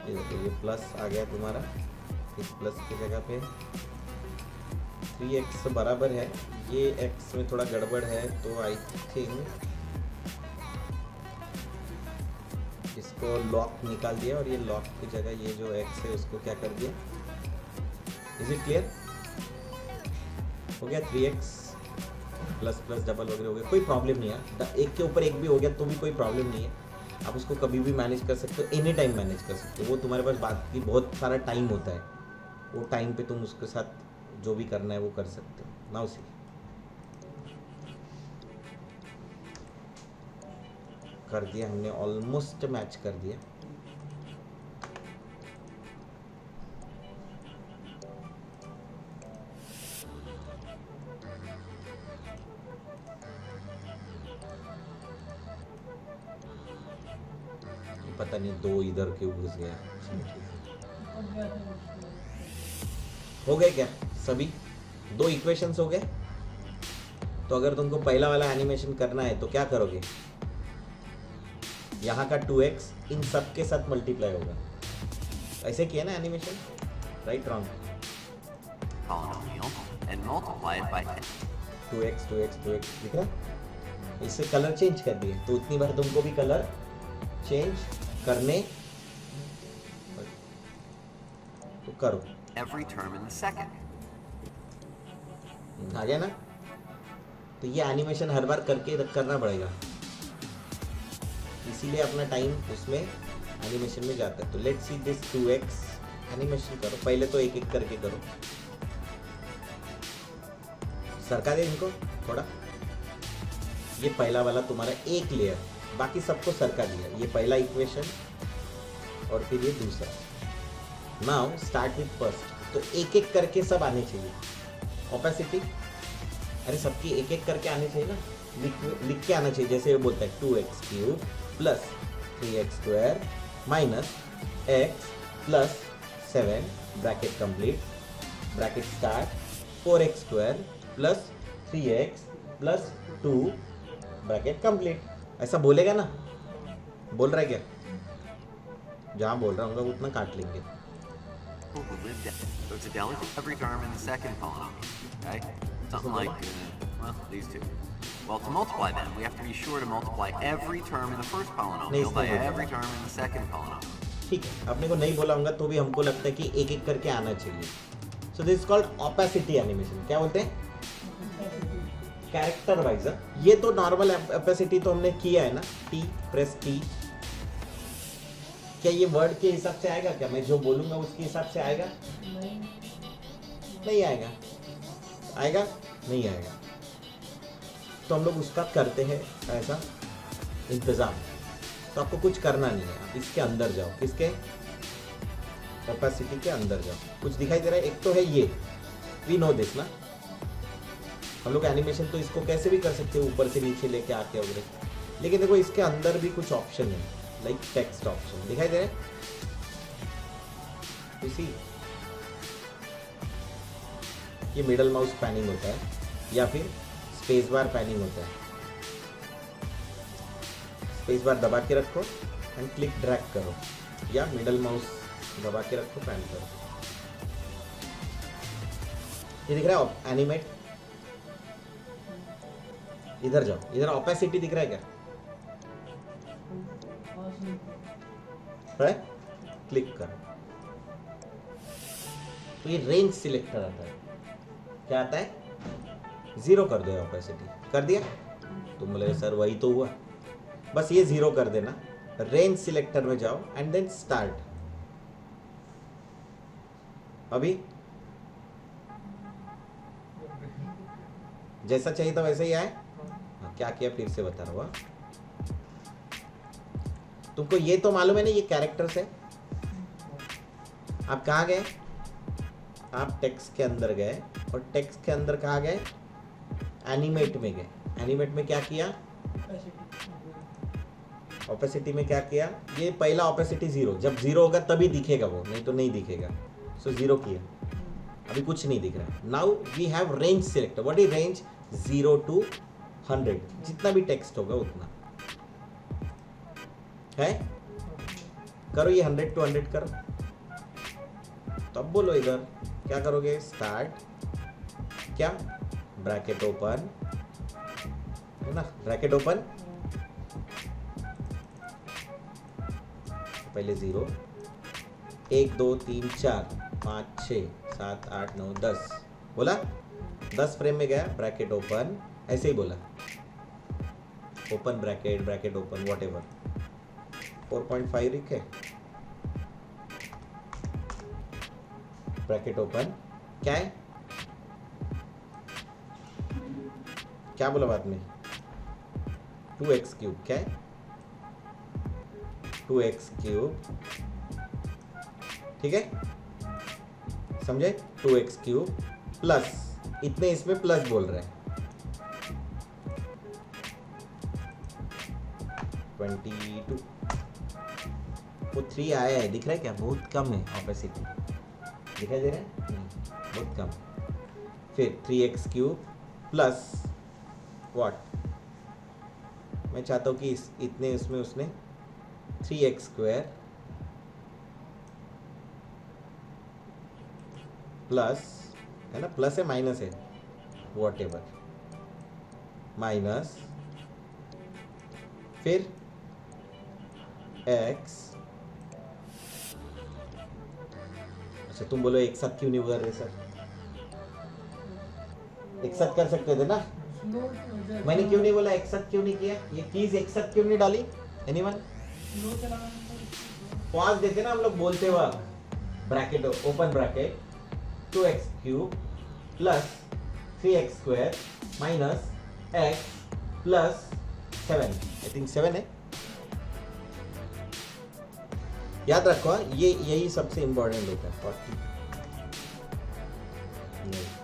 ये देखो ये प्लस आ गया तुम्हारा, इस प्लस की जगह पे 3x बराबर है, ये x में थोड़ा गड़बड़ है, तो आई थिंक इसको लॉक निकाल दिया, और ये लॉक की जगह ये जो x है उसको क्या कर दिया। Is it clear? हो गया 3x प्लस प्लस डबल वगैरह हो गया, कोई प्रॉब्लम नहीं है, एक के ऊपर एक भी हो गया तो भी कोई प्रॉब्लम नहीं है। आप उसको कभी भी मैनेज कर सकते हो, एनी टाइम मैनेज कर सकते हो। वो तुम्हारे पास बाकी बहुत सारा टाइम होता है, वो टाइम पे तुम उसके साथ जो भी करना है वो कर सकते हो। नाउ सी, कर दिया हमने, ऑलमोस्ट मैच कर दिया। पता नहीं दो इधर क्यों घुस गया। अब गया था उसको। हो गए क्या सभी? दो इक्वेशंस हो गए। तो अगर तुमको पहला वाला एनिमेशन करना है तो क्या करोगे? यहाँ का 2x इन सब के साथ मल्टीप्लाई होगा। ऐसे किया ना animation, right wrong? polynomial and multiply it by 10. 2x 2x 2x दिख रहा? इससे कलर चेंज कर दिए, तो उतनी बार तुमको भी कलर चेंज करने तो करो। Every term in the second. आ गया ना? तो ये एनिमेशन हर बार करके करना पड़ेगा, इसीलिए अपना टाइम उसमें एनिमेशन में जाता है। तो let's see this 2x animation करो। पहले तो एक एक करके करो, सरका दे इनको थोड़ा। ये पहला वाला तुम्हारा एक लेयर, बाकी सबको सरका दिया। ये पहला इक्वेशन और फिर ये दूसरा। Now start with first. तो एक एक करके सब आने चाहिए। ओपेसिटी, अरे सबकी एक एक करके आने चाहिए ना, लिख के आना चाहिए। जैसे वो बोलता है 2x³ plus 3x² minus x plus 7 bracket complete bracket start 4x² plus 3x plus 2 bracket complete. ऐसा बोलेगा ना? बोल रहा है क्या? जहाँ बोल रहा हूँ उतना काट लेंगे। Who lived at. So it's a delegate every term in the second polynomial, okay? Something like, well, these two. Well, to multiply them, we have to be sure to multiply every term in the first polynomial by every term in the second polynomial. ठीक है, अपने को नहीं बोला होगा तो भी हमको लगता है कि एक एक करके आना चाहिए। So this called opacity animation. क्या बोलते हैं? Character wise. ये तो नॉर्मल ओपेसिटी तो हमने किया है ना, टी प्रेस टी। क्या ये वर्ड के हिसाब से आएगा? क्या मैं जो बोलूंगा उसके हिसाब से आएगा? नहीं आएगा। आएगा? नहीं आएगा। तो हम लोग उसका करते हैं ऐसा इंतजाम। तो आपको कुछ करना नहीं है, आप इसके अंदर जाओ। किसके? ओपेसिटी के अंदर जाओ। कुछ दिखाई दे रहा है? एक तो है ये, वी नो दिस ना। हम लोग एनिमेशन तो इसको कैसे भी कर सकते हैं, ऊपर से नीचे लेके आके वगैरह। लेकिन देखो इसके अंदर भी कुछ ऑप्शन है, लाइक टेक्स्ट ऑप्शन दिखाई दे रहा है? इसी ये मिडल माउस पैनिंग होता है या फिर स्पेस बार पैनिंग होता है। स्पेस बार दबा के रखो एंड क्लिक ड्रैग करो, या मिडल माउस दबा के रखो, पैन करो। ये दिख रहा है एनिमेट? इधर जाओ, इधर ओपेसिटी दिख रहा है क्या? है? क्लिक करो तो ये रेंज सिलेक्टर आता है। क्या आता है? 0 कर दो ओपेसिटी। कर दिया? तुम बोले सर वही तो हुआ। बस ये 0 कर देना, रेंज सिलेक्टर में जाओ एंड देन स्टार्ट। अभी जैसा चाहिए था वैसे ही आए। क्या किया फिर से बता रहा हूँ। तुमको ये तो मालूम है ना, ये कैरेक्टर्स है। आप कहाँ गए? आप टेक्स्ट के अंदर गए, और टेक्स्ट के अंदर कहाँ गए? एनिमेट में गए। एनिमेट में क्या किया? ओपेसिटी में क्या किया? ये पहला ओपेसिटी 0, जब 0 होगा तभी दिखेगा वो, नहीं तो नहीं दिखेगा। सो 0 किया, अभी कुछ नहीं दिख रहा। Now we have range selector. What is range? 0 to 100, जितना भी टेक्स्ट होगा उतना है। करो ये 100 to 100 करो, तब बोलो इधर क्या करोगे? स्टार्ट, क्या ब्रैकेट ओपन है ना, ब्रैकेट ओपन, पहले 0, 1 2 3 4 5 6 7 8 9 10 बोला, 10 फ्रेम में गया, ब्रैकेट ओपन, ऐसे ही बोला, open bracket, bracket open, whatever. 4.5 लिखे, ब्रैकेट ओपन, क्या है, क्या बोला बाद में, 2x क्यूब, क्या है 2x क्यूब, ठीक है, समझे, 2x क्यूब प्लस, इतने इसमें प्लस बोल रहे हैं, 22, वो 3 आया है, दिख रहा है क्या, बहुत कम है ऑपेसिटी, दिखाई दे रहा है, नहीं, बहुत कम, फिर 3x क्यूब प्लस व्हाट, मैं चाहता हूँ कि इतने इसमें उसने 3x स्क्वायर प्लस, है ना, प्लस है माइनस है, वॉट एवर, माइनस, फिर x, अच्छा तुम बोलो एक साथ क्यों नहीं उधर रहे सर, एक साथ कर सकते थे ना, मैंने क्यों नहीं बोला एक साथ क्यों नहीं किया, ये कीज एक साथ क्यों नहीं डाली, एनीवन, पॉज देते ना हम लोग बोलते वक्त, bracket open bracket 2x cube plus 3x square minus x plus 7, I think 7 है, याद रखो हाँ, ये यही सबसे इम्पोर्टेंट होता है, 40 नहीं 40,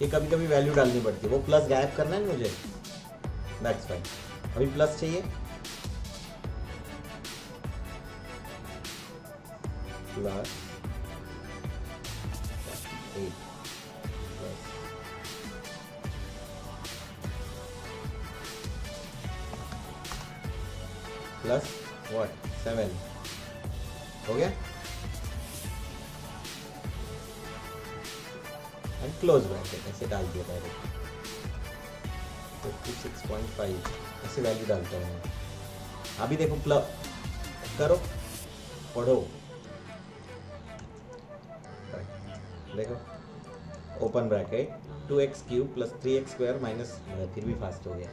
ये कभी कभी वैल्यू डालनी पड़ती है, वो प्लस गायब करना है ना मुझे, दैट्स फाइन, अभी प्लस चाहिए, प्लस 8 प्लस व्हाट 7 हो गया, एंड क्लोज ब्रैकेट, ऐसे डाल दिया डायरेक्ट, 56.5 ऐसे वैल्यू डालता हूँ मैं, अभी देखो प्लस करो, पढ़ो, देखो open bracket 2x cube plus 3x square minus, फिर भी फास्ट हो गया,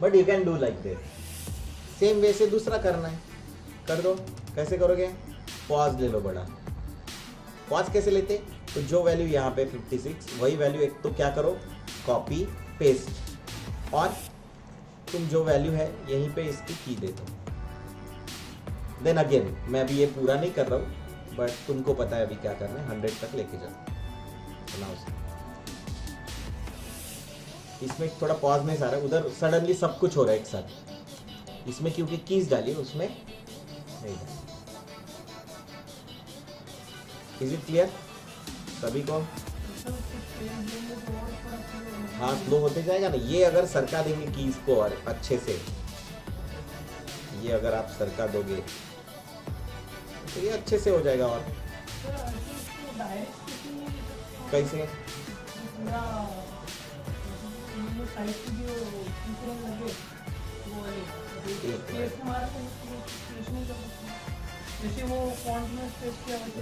but you can do like this, same way से दूसरा करना है, कर दो, कैसे करोगे, पॉज ले लो बड़ा, पॉज कैसे लेते, तो जो वैल्यू यहाँ पे 56 वही वैल्यू एक तो क्या करो, कॉपी पेस्ट, और तुम जो वैल्यू है यहीं पे इसकी की दे दो, देन अगेन मैं अभी ये पूरा नहीं कर रहा हूँ, बट तुमको पता है अभी क्या करना है, 100 तक लेके जाओ, इसमें थोड़ा पॉज नहीं आ रहा है, उधर सडनली सब कुछ हो रहा है एक साथ, इसमें क्योंकि कीज डाली उसमें नहीं डाली, इज इट क्लियर सभी को, हाँ स्लो होते जाएगा ना, ये अगर सरका देंगे कीज को और अच्छे से, ये अगर आप सरका दोगे तो ये अच्छे से हो जाएगा, और कैसे,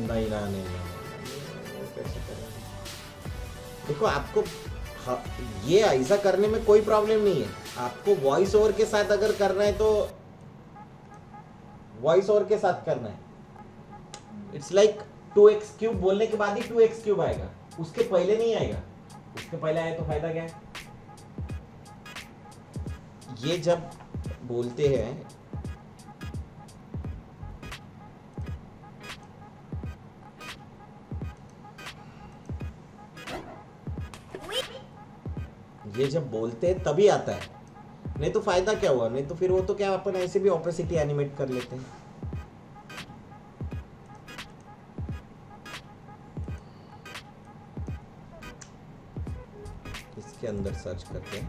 नहीं ना, कैसे करेंगे, देखो आपको ये ऐसा करने में कोई प्रॉब्लम नहीं है, आपको वॉइस ओवर के साथ अगर करना है तो वॉइस ओवर के साथ करना है, इट्स लाइक 2x क्यूब बोलने के बाद ही 2x क्यूब आएगा, उसके पहले नहीं आएगा, उसके पहले आए तो फायदा क्या है, ये जब बोलते हैं ये जब बोलते हैं तभी आता है, नहीं तो फायदा क्या हुआ, नहीं तो फिर वो तो क्या अपन ऐसे भी ऑपेसिटी एनिमेट कर लेते हैं, इसके अंदर सर्च करते हैं,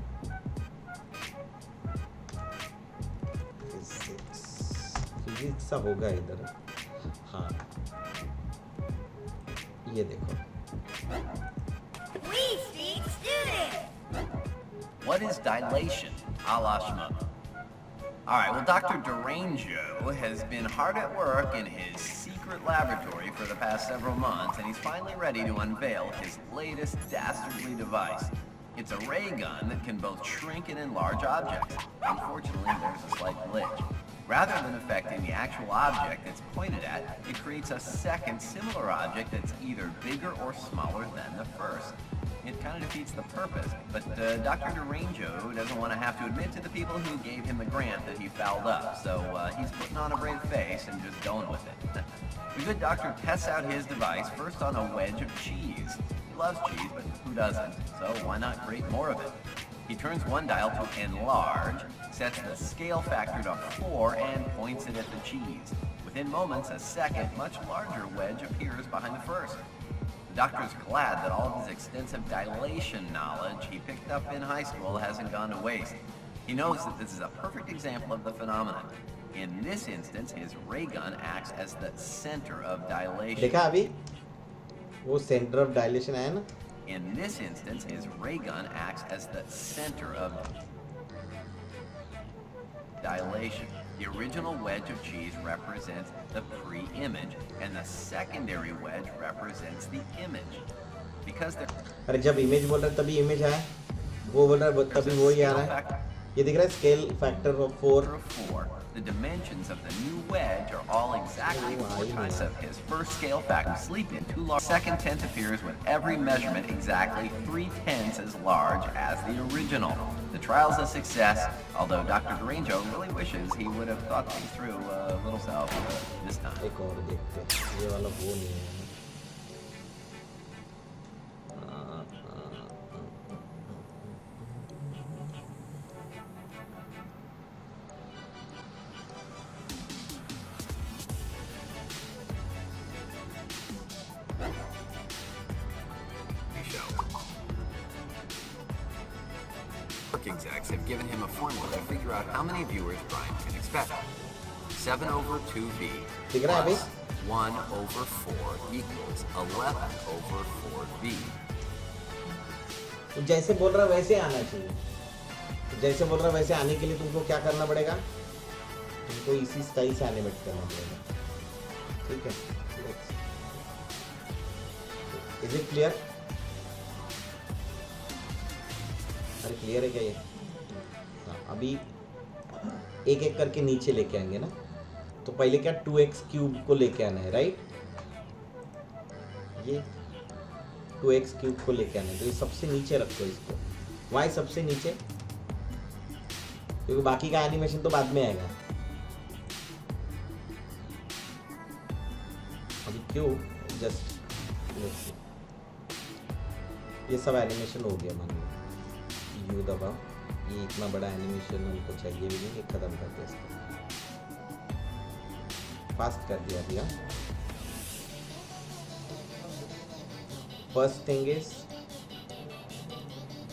फिजिक्स सा होगा इधर, हाँ ये देखो, What is dilation, a la Shmo? Alright, well, Dr. Derango has been hard at work in his secret laboratory for the past several months, and he's finally ready to unveil his latest dastardly device. It's a ray gun that can both shrink and enlarge objects. Unfortunately, there's a slight glitch. Rather than affecting the actual object it's pointed at, it creates a second similar object that's either bigger or smaller than the first. It kind of defeats the purpose, but Dr. Derango doesn't want to have to admit to the people who gave him the grant that he fouled up, so he's putting on a brave face and just going with it. The good doctor tests out his device first on a wedge of cheese. He loves cheese, but who doesn't? So why not create more of it? He turns one dial to enlarge, sets the scale factor to 4, and points it at the cheese. Within moments, a second, much larger wedge appears behind the first. The doctor's glad that all of his extensive dilation knowledge he picked up in high school hasn't gone to waste. He knows that this is a perfect example of the phenomenon. In this instance, his ray gun acts as the center of dilation. देखा अभी वो center of dilation है ना? In this instance, his ray gun acts as the center of dilation. The original wedge of cheese represents the pre-image, and the secondary wedge represents the image. Because अरे जब image बोल रहा है तभी image है, वो बोल रहा है तभी वो ही आ रहा है. ये दिख रहा है scale factor of 4. The dimensions of the new wedge are all exactly 4 times of his first scale factor. Sleep in too large. Second tenth appears with every measurement exactly 3/10 as large as the original. The trial's a success, although Dr. Derango really wishes he would have thought things through a little south this time. एक और देखते हैं, ये वाला वो नहीं है. Execs have given him a formula to figure out how many viewers Brian can expect. 7/2v दिख रहा है अभी? plus 1/4 equals 11/4v. तो जैसे बोल रहा वैसे आना चाहिए. तो जैसे बोल रहा वैसे आने के लिए तुमको क्या करना पड़ेगा? तुमको इसी स्टाइल से एनिमेट करना पड़ेगा. ठीक है? Is it clear? अरे क्लियर है क्या ये? हाँ, अभी एक एक करके नीचे लेके आएंगे ना. तो पहले क्या 2x क्यूब को लेके आना है, राइट? ये 2x क्यूब को लेके आना है, तो ये सबसे नीचे रखो इसको. वाई सबसे नीचे, क्योंकि बाकी का एनिमेशन तो बाद में आएगा. अभी क्यों जस्ट ये सब एनिमेशन हो गया. मान लो यू दबाओ, ये इतना बड़ा एनिमेशन हमको चाहिए भी नहीं, खत्म कर दिया इसको. फास्ट कर दिया भैया. फर्स्ट थिंग इज,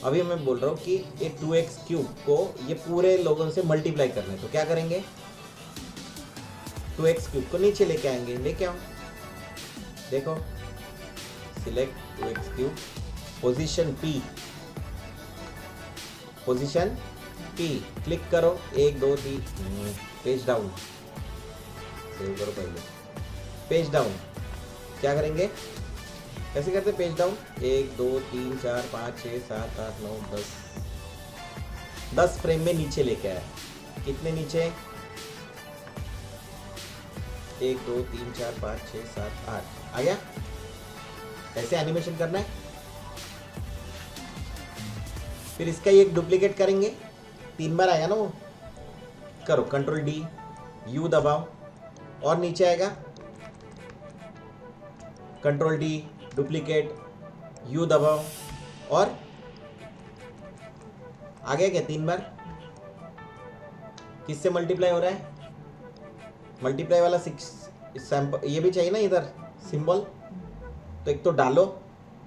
अभी मैं बोल रहा हूँ कि ये 2x क्यूब को ये पूरे लोगों से मल्टीप्लाई करना है. तो क्या करेंगे? 2x क्यूब को नीचे लेके आएंगे. लेके आओ, देखो, select 2x cube, position P, position P, click करो. 1 2 3, पेज डाउन. सेव करो पहले. पेज डाउन क्या करेंगे? कैसे करते पेज डाउन? 1 2 3 4 5 6 7 8 9 10. 10 फ्रेम में नीचे लेके आया. कितने नीचे? 1 2 3 4 5 6 7 8. आ गया? ऐसे एनिमेशन करना है. फिर इसका एक डुप्लीकेट करेंगे. 3 बार आया ना वो. करो कंट्रोल D, U दबाओ, और नीचे आएगा. कंट्रोल D, डुप्लीकेट, U दबाओ, और आ गया क्या? 3 बार. किससे मल्टीप्लाई हो रहा है? मल्टीप्लाई वाला 6 सैंपल ये भी चाहिए ना इधर सिंबल. तो एक तो डालो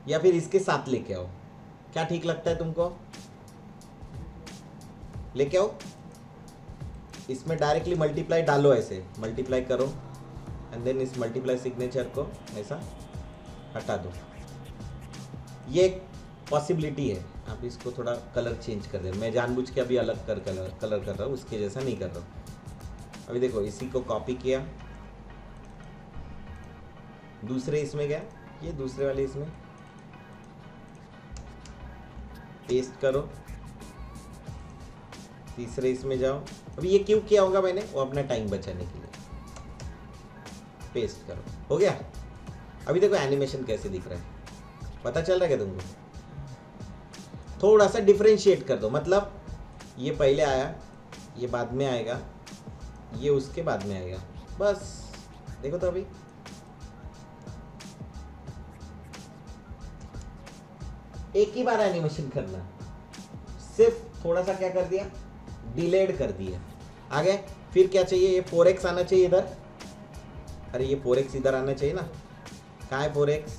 या फिर इसके साथ लेके आओ. क्या ठीक लगता है तुमको? लेके आओ. इसमें डायरेक्टली मल्टीप्लाई डालो, ऐसे मल्टीप्लाई करो, एंड देन इस मल्टीप्लाई सिग्नेचर को ऐसा हटा दो. ये एक पॉसिबिलिटी है. आप इसको थोड़ा कलर चेंज कर दें. मैं जानबूझ के अभी अलग कलर कर रहा हूँ, उसके जैसा नहीं कर रहा हूँ. अभी देखो इसी को कॉपी किया, दूसरे इसमें गया, ये दूसरे वाले इसमें पेस्ट करो, तीसरे इसमें जाओ। अभी ये क्यों किया होगा मैंने, वो अपना टाइम बचाने के लिए। पेस्ट करो, हो गया। अभी देखो एनिमेशन कैसे दिख रहा है, पता चल रहा है क्या तुमको? थोड़ा सा डिफरेंशिएट कर दो, मतलब ये पहले आया, ये बाद में आएगा, ये उसके बाद में आएगा, बस। देखो तो अभी एक ही बार एनिमेशन करना, सिर्फ थोड़ा सा क्या कर दिया, डिलेड कर दिया। आगे फिर क्या चाहिए, ये 4x आना चाहिए इधर। अरे ये 4x इधर आना चाहिए ना, कहाँ है 4x?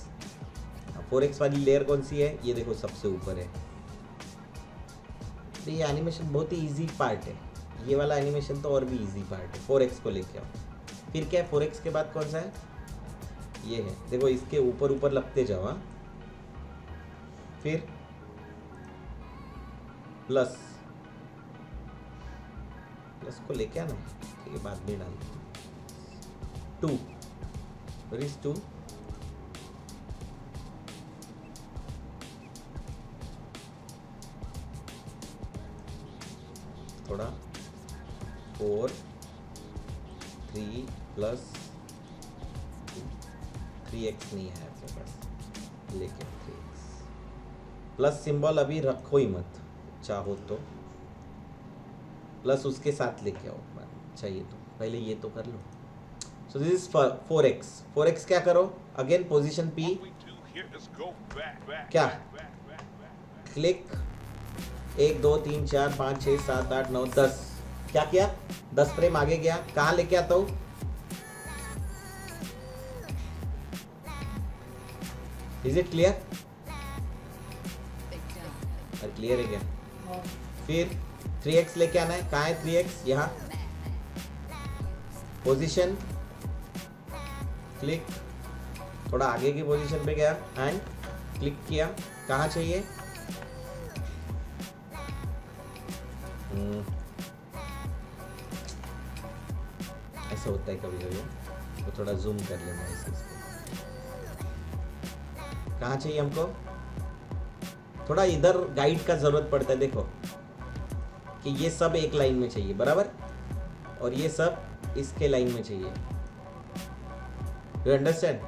4x वाली लेयर कौन सी है, ये देखो सबसे ऊपर है। तो ये एनिमेशन बहुत ही इजी पार्ट है, ये वाला एनिमेशन तो और भी इजी पार्ट है। 4x को लेके आओ, फिर क्या है 4x के बाद कौन सा है, ये है। देखो इसके ऊपर ऊपर लगते जाओ, हाँ। फिर प्लस को लेके आना, ठीक है, बाद में डाल 2, वेयर इज 2, थोड़ा 4 3 प्लस 3x नहीं है आपके पास, लेके 3x प्लस सिंबल अभी रखो ही मत, चाहो तो प्लस उसके साथ लेके आओ, चाहिए तो पहले ये तो कर लो। सो दिस इज 4x। 4x क्या करो, अगेन पोजीशन P, क्या क्लिक 1 2 3 4 5 6 7 8 9 10, क्या किया, 10 फ्रेम आगे गया। कहाँ लेके आता हूँ, इज इट क्लियर? और क्लियर है क्या? फिर 3x लेके आना है, कहाँ है 3x, यहाँ पोजीशन, क्लिक, थोड़ा आगे की पोजीशन पे गया एंड क्लिक किया। कहाँ चाहिए, ऐसा होता है कभी कभी, तो थोड़ा जूम कर लेना इस चीज को। कहाँ चाहिए हमको, थोड़ा इधर गाइड का जरूरत पड़ता है। देखो कि ये सब एक लाइन में चाहिए बराबर, और ये सब इसके लाइन में चाहिए। You understand?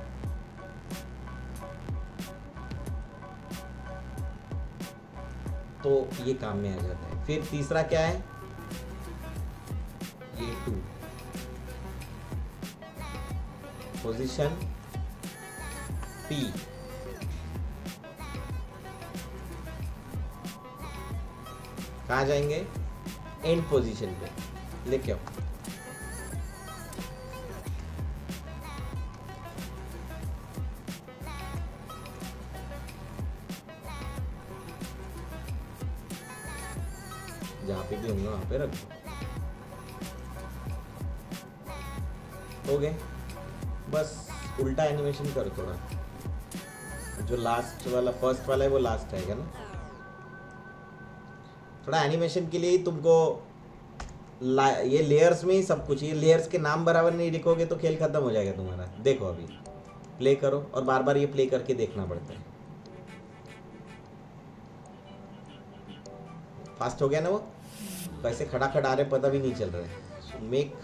तो ये काम में आ जाता है। फिर तीसरा क्या है, ये 2, पोजीशन P, कहाँ जाएंगे, एंड पोजीशन पे लेके आओ। जहाँ पे भी होंगे वहाँ पे रख दो, हो गए। बस उल्टा एनिमेशन करो थोड़ा, जो लास्ट वाला फर्स्ट वाला है वो लास्ट आएगा ना। थोड़ा एनिमेशन के लिए ही तुमको ये लेयर्स में ही सब कुछ, ये लेयर्स के नाम बराबर नहीं लिखोगे तो खेल खत्म हो जाएगा तुम्हारा। देखो अभी प्ले करो, और बार बार ये प्ले करके देखना पड़ता है। फास्ट हो गया ना वो, कैसे खड़ा खड़ा रहे पता भी नहीं चल रहा है। सो मेक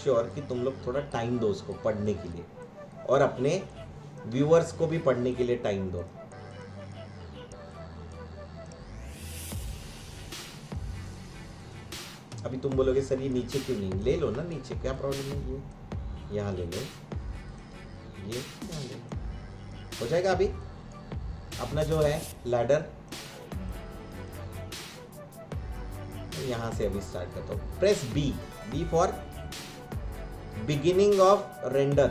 श्योर कि तुम लोग थोड़ा टाइम दो उसको पढ़ने के लिए, और अपने व्यूअर्स को भी पढ़ने के लिए टाइम दो। अभी तुम बोलोगे सर ये नीचे क्यों नहीं, ले लो ना नीचे, क्या प्रॉब्लम है, ये यहाँ ले लो, ये यहाँ ले लो, हो जाएगा। अभी अपना जो है लैडर, यहाँ से अभी स्टार्ट करता हूँ। Press B for beginning of render,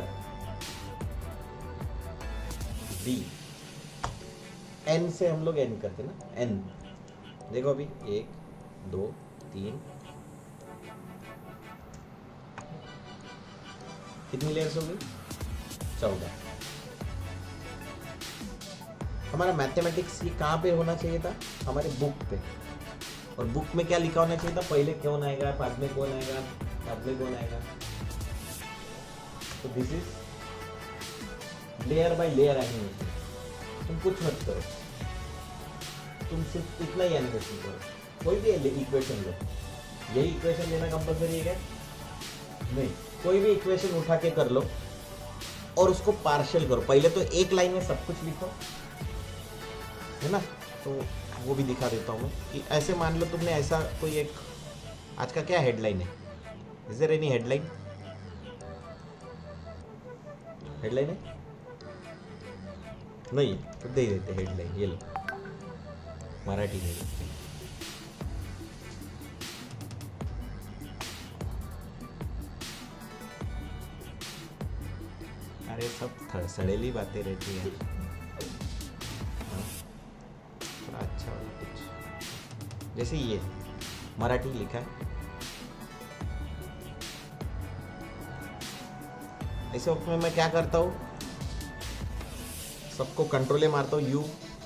B, N से हम लोग एंड करते ना, एन। देखो अभी 1 2 3, कितनी लेयर्स होगी, 14। हमारा मैथमेटिक्स ये कहाँ पे होना चाहिए था, हमारे बुक पे। और बुक में क्या लिखा होना चाहिए था, पहले कौन आएगा, बाद में कौन आएगा, अगले कौन आएगा? तो this is layer by layer animation. तुम कुछ मत करो, तुम सिर्फ इतना ही एनिमेशन करो। कोई भी इक्वेशन लो, यही इक्वेशन लेना कंपलसरी है क्या? नहीं, कोई भी इक्वेशन उठा के कर लो और उसको पार्शियल करो। पहले तो एक लाइन में सब कुछ लिखो, है ना? तो वो भी दिखा देता हूँ मैं कि ऐसे मान लो तुमने ऐसा कोई एक, आज का क्या हेडलाइन है? Is there any headline? Headline है? नहीं, तो दे देते हेडलाइन। ये लो, मराठी में। अरे सब सड़ेली बातें रहती हैं। हाँ, थोड़ा अच्छा वाला कुछ, जैसे ये मराठी लिखा है। ऐसे वक्त में मैं क्या करता हूँ, सबको कंट्रोले मारता हूँ।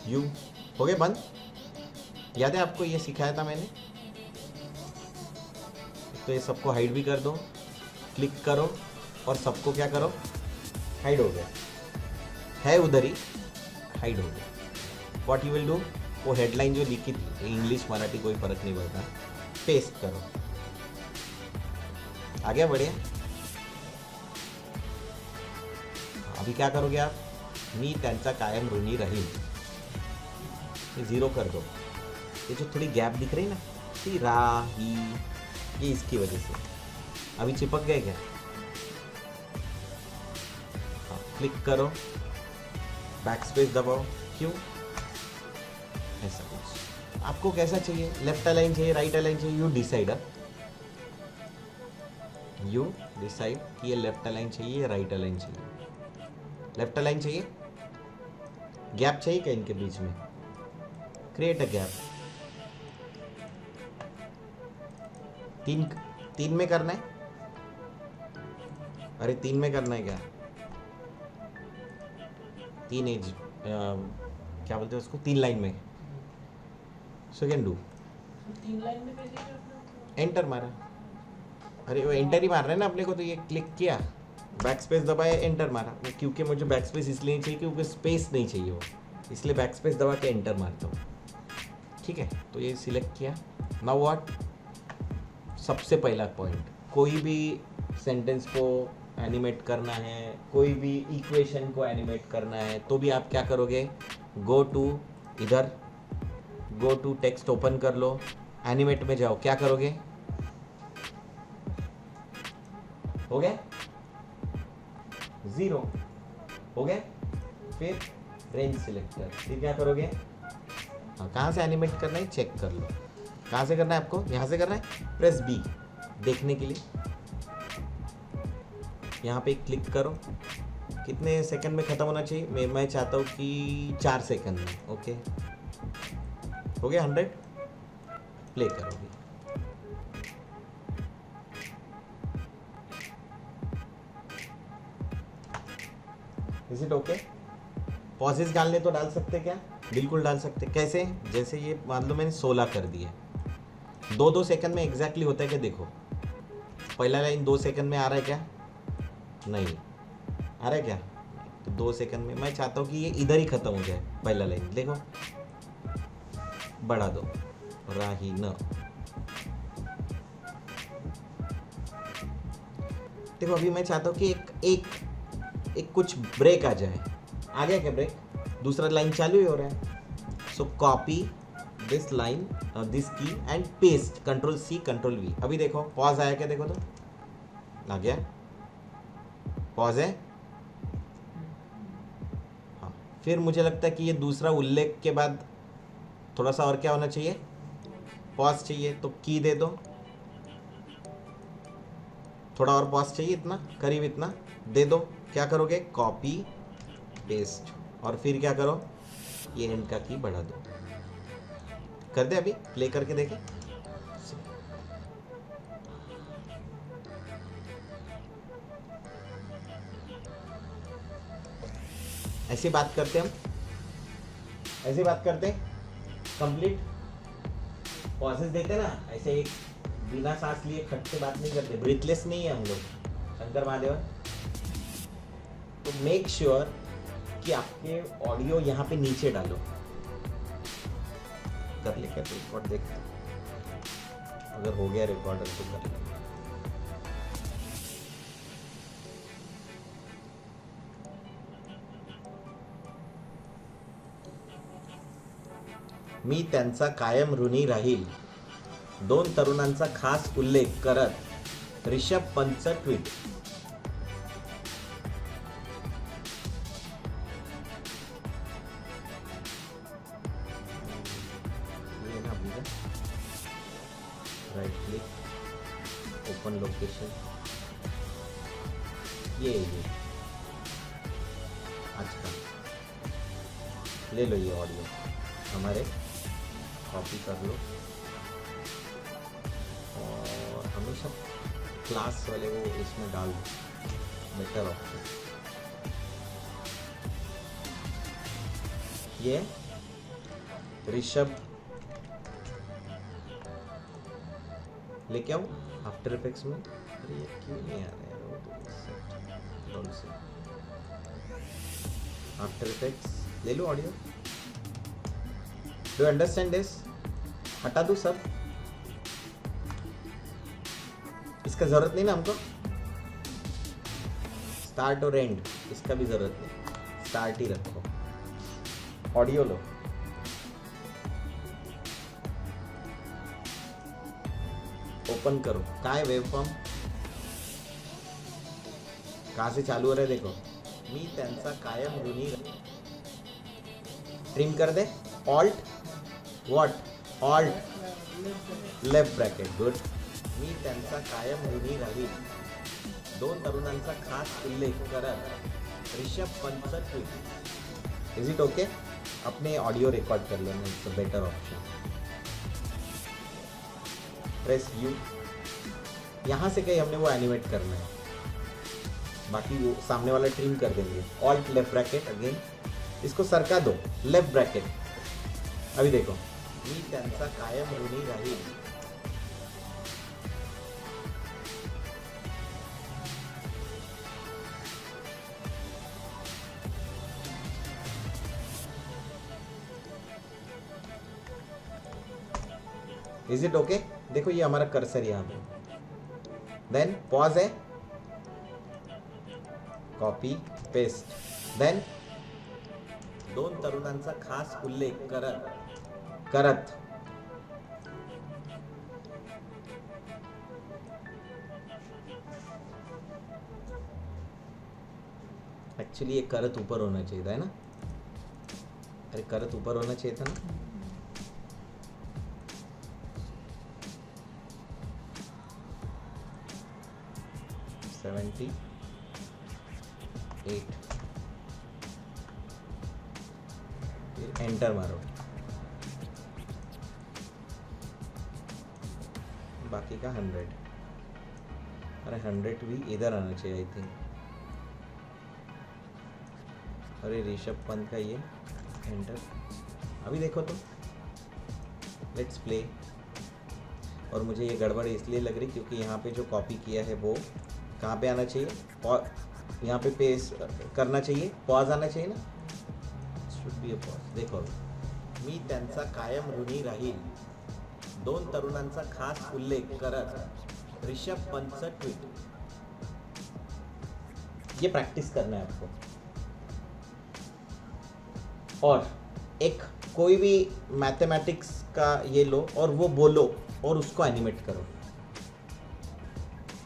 यू हो गए बंद। याद है आपको ये सिखाया था मैंने? तो ये सबको हाइड भी कर दो, क्लिक करो और सबको क्या करो, हाइड हो गया है, उधर ही हाइड हो गया। व्हाट यू विल डू, वो हेडलाइन जो लिखी थी, इंग्लिश मराठी कोई फर्क नहीं पड़ता, पेस्ट करो। आ गया? बढ़िया। अभी क्या करोगे आप? मी त्यांचा कायम ऋणी राहील, ये 0 कर दो। ये जो थोड़ी गैप दिख रही ना, सी राही, ये इसकी वजह से अभी चिपक गए क्या? हाँ, क्लिक करो, बैक स्पेस दबाओ। क्यों? ऐसा कुछ आपको कैसा चाहिए? लेफ्ट अलाइन चाहिए, राइट अलाइन चाहिए? You decide. यू डिसाइड कि ये लेफ्ट अलाइन चाहिए या राइट अलाइन चाहिए। लेफ्ट अलाइन चाहिए, गैप चाहिए क्या इनके बीच में? Create a gap. तीन में करना है? अरे 3 में करना है क्या? 3 एज क्या बोलते हैं उसको, 3 लाइन में। So can do. 3 लाइन में कैसे करना? एंटर मारा। अरे वो एंटर ही मार रहे हैं ना अपने को, तो ये क्लिक किया, बैक स्पेस दबाया, एंटर मारा। वो क्योंकि मुझे बैक स्पेस इसलिए नहीं चाहिए क्योंकि स्पेस नहीं चाहिए वो, इसलिए बैक स्पेस दबा के एंटर मारता हूँ। ठीक है, तो ये सिलेक्ट किया। Now what? सबसे पहला पॉइंट, कोई भी सेंटेंस को एनिमेट करना है, कोई भी इक्वेशन को एनिमेट करना है, तो भी आप क्या करोगे? गो टू, इधर गो टू टेक्स्ट ओपन कर लो, एनिमेट में जाओ। क्या करोगे? हो गया 0, हो गया। फिर रेंज सिलेक्टर, फिर क्या करोगे? हाँ, कहाँ से एनिमेट करना है चेक कर लो। कहाँ से करना है आपको? यहाँ से करना है। प्रेस बी देखने के लिए, यहाँ पे क्लिक करो। कितने सेकंड में ख़त्म होना चाहिए? मैं चाहता हूँ कि 4 सेकंड में। ओके, हो गया 100। प्ले करोगे। Is it okay? पॉजेस डालने तो डाल सकते क्या? बिल्कुल डाल सकते। कैसे? जैसे ये मान लो मैंने 16 कर दिए, 2 सेकंड में एग्जैक्टली होता है क्या? देखो, पहला लाइन 2 सेकंड में आ रहा है क्या? नहीं आ रहा है क्या? तो 2 सेकंड में मैं चाहता हूँ कि ये इधर ही खत्म हो जाए। पहला लाइन देखो, बढ़ा दो, राही न। देखो अभी मैं चाहता हूँ कि एक कुछ ब्रेक आ जाए। आ गया क्या ब्रेक? दूसरा लाइन चालू ही हो रहा है। So copy this line, this key and paste, control C control V. अभी देखो पॉज आया क्या? देखो तो आ गया, पॉज है। हाँ, फिर मुझे लगता है कि ये दूसरा उल्लेख के बाद थोड़ा सा और क्या होना चाहिए? पॉज चाहिए, तो की दे दो। थोड़ा और पॉज चाहिए, इतना करीब इतना दे दो। क्या करोगे? कॉपी पेस्ट, और फिर क्या करो? ये एंड का की बढ़ा दो। कर दे? अभी प्ले करके देखें। ऐसी बात करते हम, ऐसी बात करते कंप्लीट पॉसेस देते ना, ऐसे 1 बिना सांस लिए खट से बात नहीं करते, ब्रीथलेस नहीं है हम लोग, शंकर महादेव। तो मेक श्योर कि आपके ऑडियो यहाँ पे नीचे डालो। कर ले क्या रिकॉर्ड देख, अगर हो गया रिकॉर्डर तो कर ले। मी त्यांचा कायम ऋणी राहील, 2 तरुणांचा खास उल्लेख करत ऋषभ पंतचं tweet. Right click, open location, ये आज का ले लो, ये ऑडियो हमारे कॉपी कर लो और हमेशा क्लास वाले वो इसमें डाल दो, बेटर ऑप्शन। ये ऋषभ लेके आओ आफ्टर इफेक्ट्स में। अरे ये क्यों नहीं आ रहा है, वो तो से आफ्टर इफेक्ट्स ले लो ऑडियो। Do understand this? हटा दूं सब, इसका जरूरत नहीं ना हमको। स्टार्ट और एंड इसका भी जरूरत नहीं, स्टार्ट ही रखो। ऑडियो लो, ओपन करो। कहाँ है वेव फॉर्म, कहाँ से चालू हो रहा है देखो। मी त्यांचा कायम ऋणी, ट्रिम कर दे, alt what, alt left bracket, good. मी त्यांचा कायम ऋणी राहील, 2 तरुणांचा खास उल्लेख करत ऋषभ पंतचं ट्विट। Is it okay? अपने ऑडियो रिकॉर्ड कर लेना, it's a better option. Press U, यहाँ से कहीं हमने वो एनिमेट करना है, बाकी वो सामने वाला ट्रिम कर देंगे। ऑल्ट लेफ्ट ब्रैकेट अगेन, इसको सरका दो, लेफ्ट ब्रैकेट। अभी देखो, मी त्यांचा कायम ऋणी राहील, इज इट ओके? देखो ये हमारा कर्सर यहाँ पे, देन पॉज है, कॉपी पेस्ट, देन 2 तरुणांचा खास उल्लेख करत एक्चुअली ये करत ऊपर होना चाहिए था, है ना? अरे करत ऊपर होना चाहिए था ना। एंटर मारो, बाकी का 100। अरे 100 भी इधर आना चाहिए आई थिंक। अरे ऋषभ पंत का ये एंटर, अभी देखो तो, लेट्स प्ले। और मुझे ये गड़बड़ इसलिए लग रही क्योंकि यहाँ पे जो कॉपी किया है वो कहाँ पे आना चाहिए, यहाँ पे पेस्ट करना चाहिए, पॉज आना चाहिए ना, शुड बी अ पॉज। देखो, मी त्यांचा कायम ऋणी राहील, 2 तरुणांचा खास उल्लेख करत ऋषभ पंतचं ट्वीट। ये प्रैक्टिस करना है आपको। और एक कोई भी मैथमेटिक्स का ये लो और वो बोलो और उसको एनिमेट करो।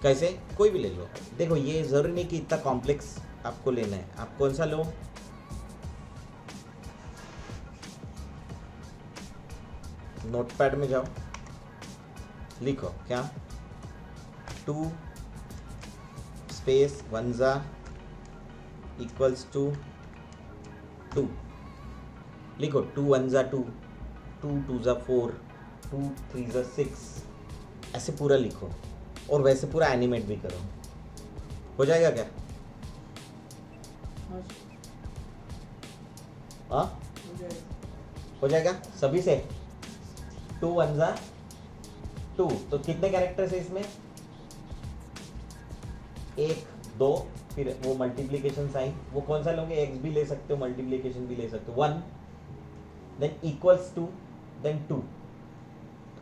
कैसे? कोई भी ले लो। देखो ये जरूरी नहीं कि इतना कॉम्प्लेक्स आपको लेना है। आप कौन सा लो, नोटपैड में जाओ, लिखो क्या, 2 स्पेस 1 जा इक्वल्स टू 2, लिखो 2 1 जा 2, 2 2 जा 4, 2 3 जा 6, ऐसे पूरा लिखो और वैसे पूरा एनिमेट भी करो। हो जाएगा क्या? हाँ हो जाएगा सभी से। 2 1 जा 2, तो कितने कैरेक्टर्स है इसमें? 1 2, फिर वो मल्टीप्लिकेशन साइन, वो कौन सा लोगे? एक्स भी ले सकते हो, मल्टीप्लिकेशन भी ले सकते हो। 1 देन इक्वल्स टू देन 2,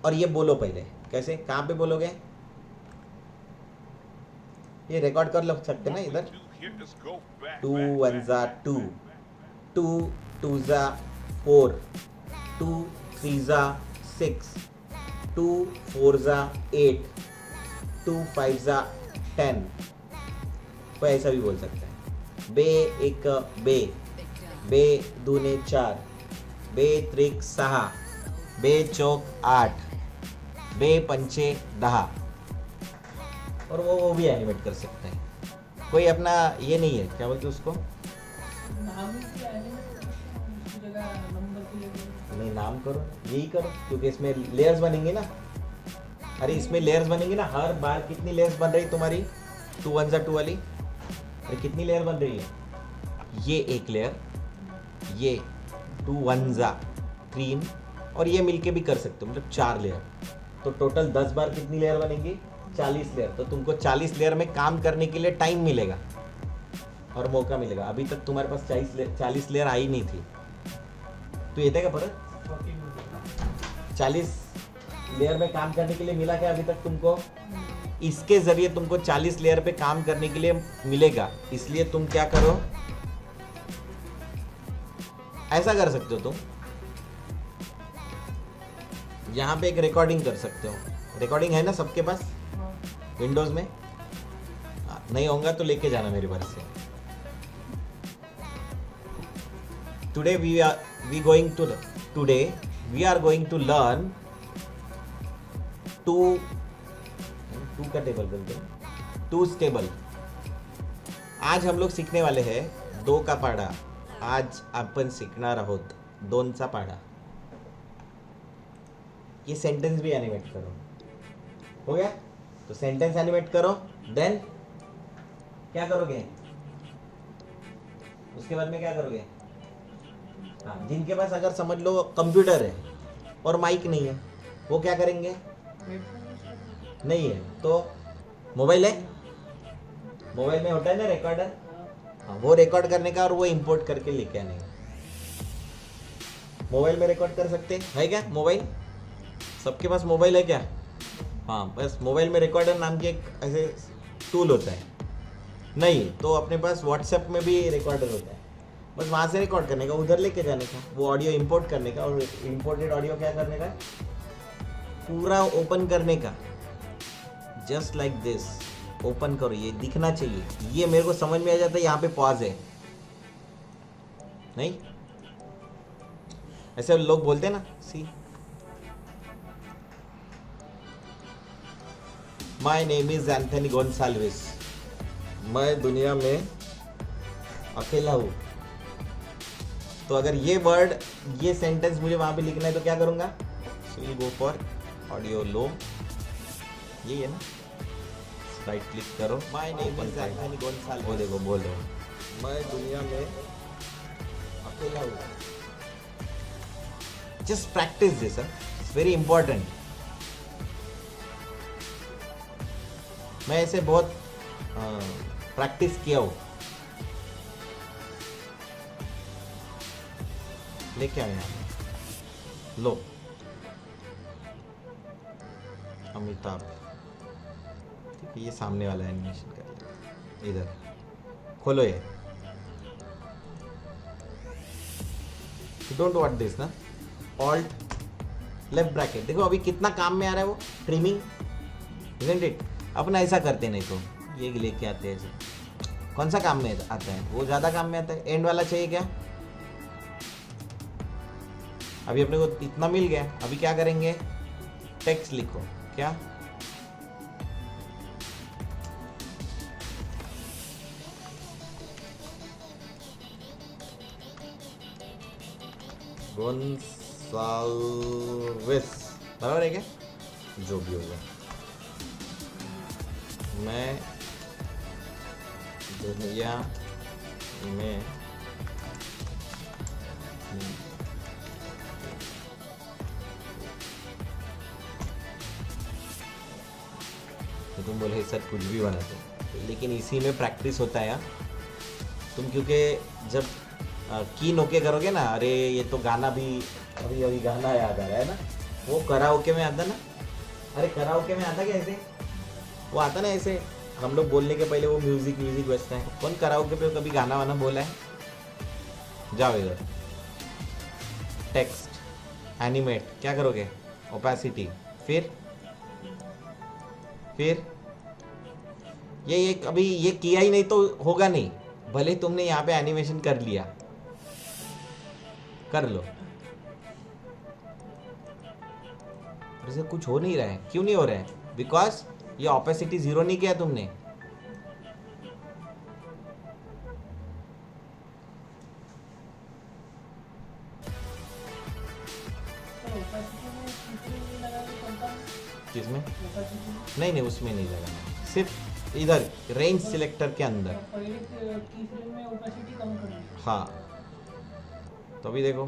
और ये बोलो पहले कैसे, कहाँ पे बोलोगे? ये रिकॉर्ड कर लो सकते ना इधर। 2 1 जा 2, 2 2 जा 4, 2 3 जा 6, 2 4 जा 8, 2 5 जा 10, कोई ऐसा भी बोल सकता है। बे एक बे, बे दूने 4, बे त्रिक 6, बे चौक 8, बे पंचे 10, और वो भी एनिमेट कर सकते हैं। कोई अपना ये नहीं है, क्या बोलते उसको? नाम की एनिमेट उसकी जगह नंबर के लिए नहीं, नाम करो, यही करो, क्योंकि इसमें लेयर्स बनेंगे ना। अरे इसमें लेयर्स बनेंगी ना, हर बार कितनी लेयर्स बन रही तुम्हारी? 2 1 जा 2 वाली, अरे कितनी लेयर बन रही है? ये एक लेयर, ये 2 1 जा 3, और ये मिलके भी कर सकते हो, मतलब 4 लेयर। तो टोटल 10 बार कितनी लेयर बनेंगी? 40 लेयर। तो तुमको 40 लेयर में काम करने के लिए टाइम मिलेगा और मौका मिलेगा। अभी तक तुम्हारे पास 40 लेयर आई नहीं थी, तो ये देगा परत 40 लेयर में काम करने के लिए मिला क्या अभी तक तुमको? इसके जरिए तुमको 40 लेयर पे काम करने के लिए मिलेगा। इसलिए तुम क्या करो, ऐसा कर सकते हो तुम, यहां पे एक रिकॉर्डिंग कर सकते हो। रिकॉर्डिंग है ना सबके पास विंडोज में? नहीं होगा तो लेके जाना मेरे पास से। Today we are going to learn two का टेबल बोलते हैं, 2's टेबल। आज हम लोग सीखने वाले हैं 2 का पाढा। आज आपण शिकणार आहोत 2चा पाढा। ये सेंटेंस भी एनिमेट करो, हो गया? तो सेंटेंस एनिमेट करो, देन क्या करोगे? उसके बाद में क्या करोगे? हाँ, जिनके पास अगर समझ लो कंप्यूटर है और माइक नहीं है, वो क्या करेंगे? नहीं है तो मोबाइल है, मोबाइल में होता है ना रिकॉर्डर, हाँ, वो रिकॉर्ड करने का और वो इंपोर्ट करके लेके आने का। मोबाइल में रिकॉर्ड कर सकते हैं क्या? मोबाइल सबके पास मोबाइल है क्या? हाँ, बस मोबाइल में रिकॉर्डर नाम की एक ऐसे टूल होता है। नहीं तो अपने पास व्हाट्सएप में भी रिकॉर्डर होता है, बस वहाँ से रिकॉर्ड करने का, उधर लेके जाने का, वो ऑडियो इंपोर्ट करने का, और इंपोर्टेड ऑडियो क्या करने का? पूरा ओपन करने का। जस्ट लाइक दिस, ओपन करो, ये दिखना चाहिए। ये मेरे को समझ में आ जाता है, यहाँ पे पॉज है नहीं? ऐसे लोग बोलते हैं ना, see my name is Anthony Gonsalves, मैं दुनिया में अकेला हूँ। तो अगर ये वर्ड, ये सेंटेंस मुझे वहां पे लिखना है तो क्या करूंगा? विल गो फॉर ऑडियो लो, ये है ना, राइट क्लिक करो, my name is Anthony Gonsalves, वो देखो बोल रहा हूँ मैं दुनिया में अकेला हूँ। Just practice this, it's very important. मैं ऐसे बहुत प्रैक्टिस किया हूँ। लेके आए यहाँ, लो अमिताभ, ठीक है, ये सामने वाला एनिमेशन कर, इधर खोलो ये, डोंट वाट दिस ना, ऑल्ट लेफ्ट ब्रैकेट। देखो अभी कितना काम में आ रहा है वो, ट्रिमिंग, इजंट इट? अपना ऐसा करते नहीं तो ये लेके आते हैं ऐसे। कौन सा काम में आता है? वो ज़्यादा काम में आता है। एंड वाला चाहिए क्या? अभी अपने को इतना मिल गया, अभी क्या करेंगे? टेक्स्ट लिखो, क्या? गोन्साल्विस, बराबर है क्या? जो भी होगा, मैं दुनिया में बोले सर कुछ भी बनाते हो, लेकिन इसी में प्रैक्टिस होता है यार। तुम क्योंकि जब की नोके करोगे ना, अरे ये तो गाना भी अभी अभी गाना याद आ रहा है ना, वो कराओके में आता ना, अरे कराओके में आता क्या ऐसे, वो आता ना ऐसे, हम लोग बोलने के पहले वो म्यूजिक बजता है। कौन कराओके पे कभी गाना वाना बोला है? जाओ इधर, टेक्स्ट एनिमेट, क्या करोगे? ओपेसिटी, फिर ये अभी ये किया ही नहीं तो होगा नहीं, भले तुमने यहाँ पे एनिमेशन कर लिया, कर लो। वैसे कुछ हो नहीं रहा है, क्यों नहीं हो रहा है? बिकॉज ये ओपेसिटी 0 नहीं किया तुमने। तो opacity में तीसरे में लगा के चलता है। किसमें? Opacity नहीं उसमें नहीं लगाना, सिर्फ इधर रेंज सिलेक्टर के अंदर। पहले की फ्रेम में opacity कम करनी है। हाँ, तो अभी देखो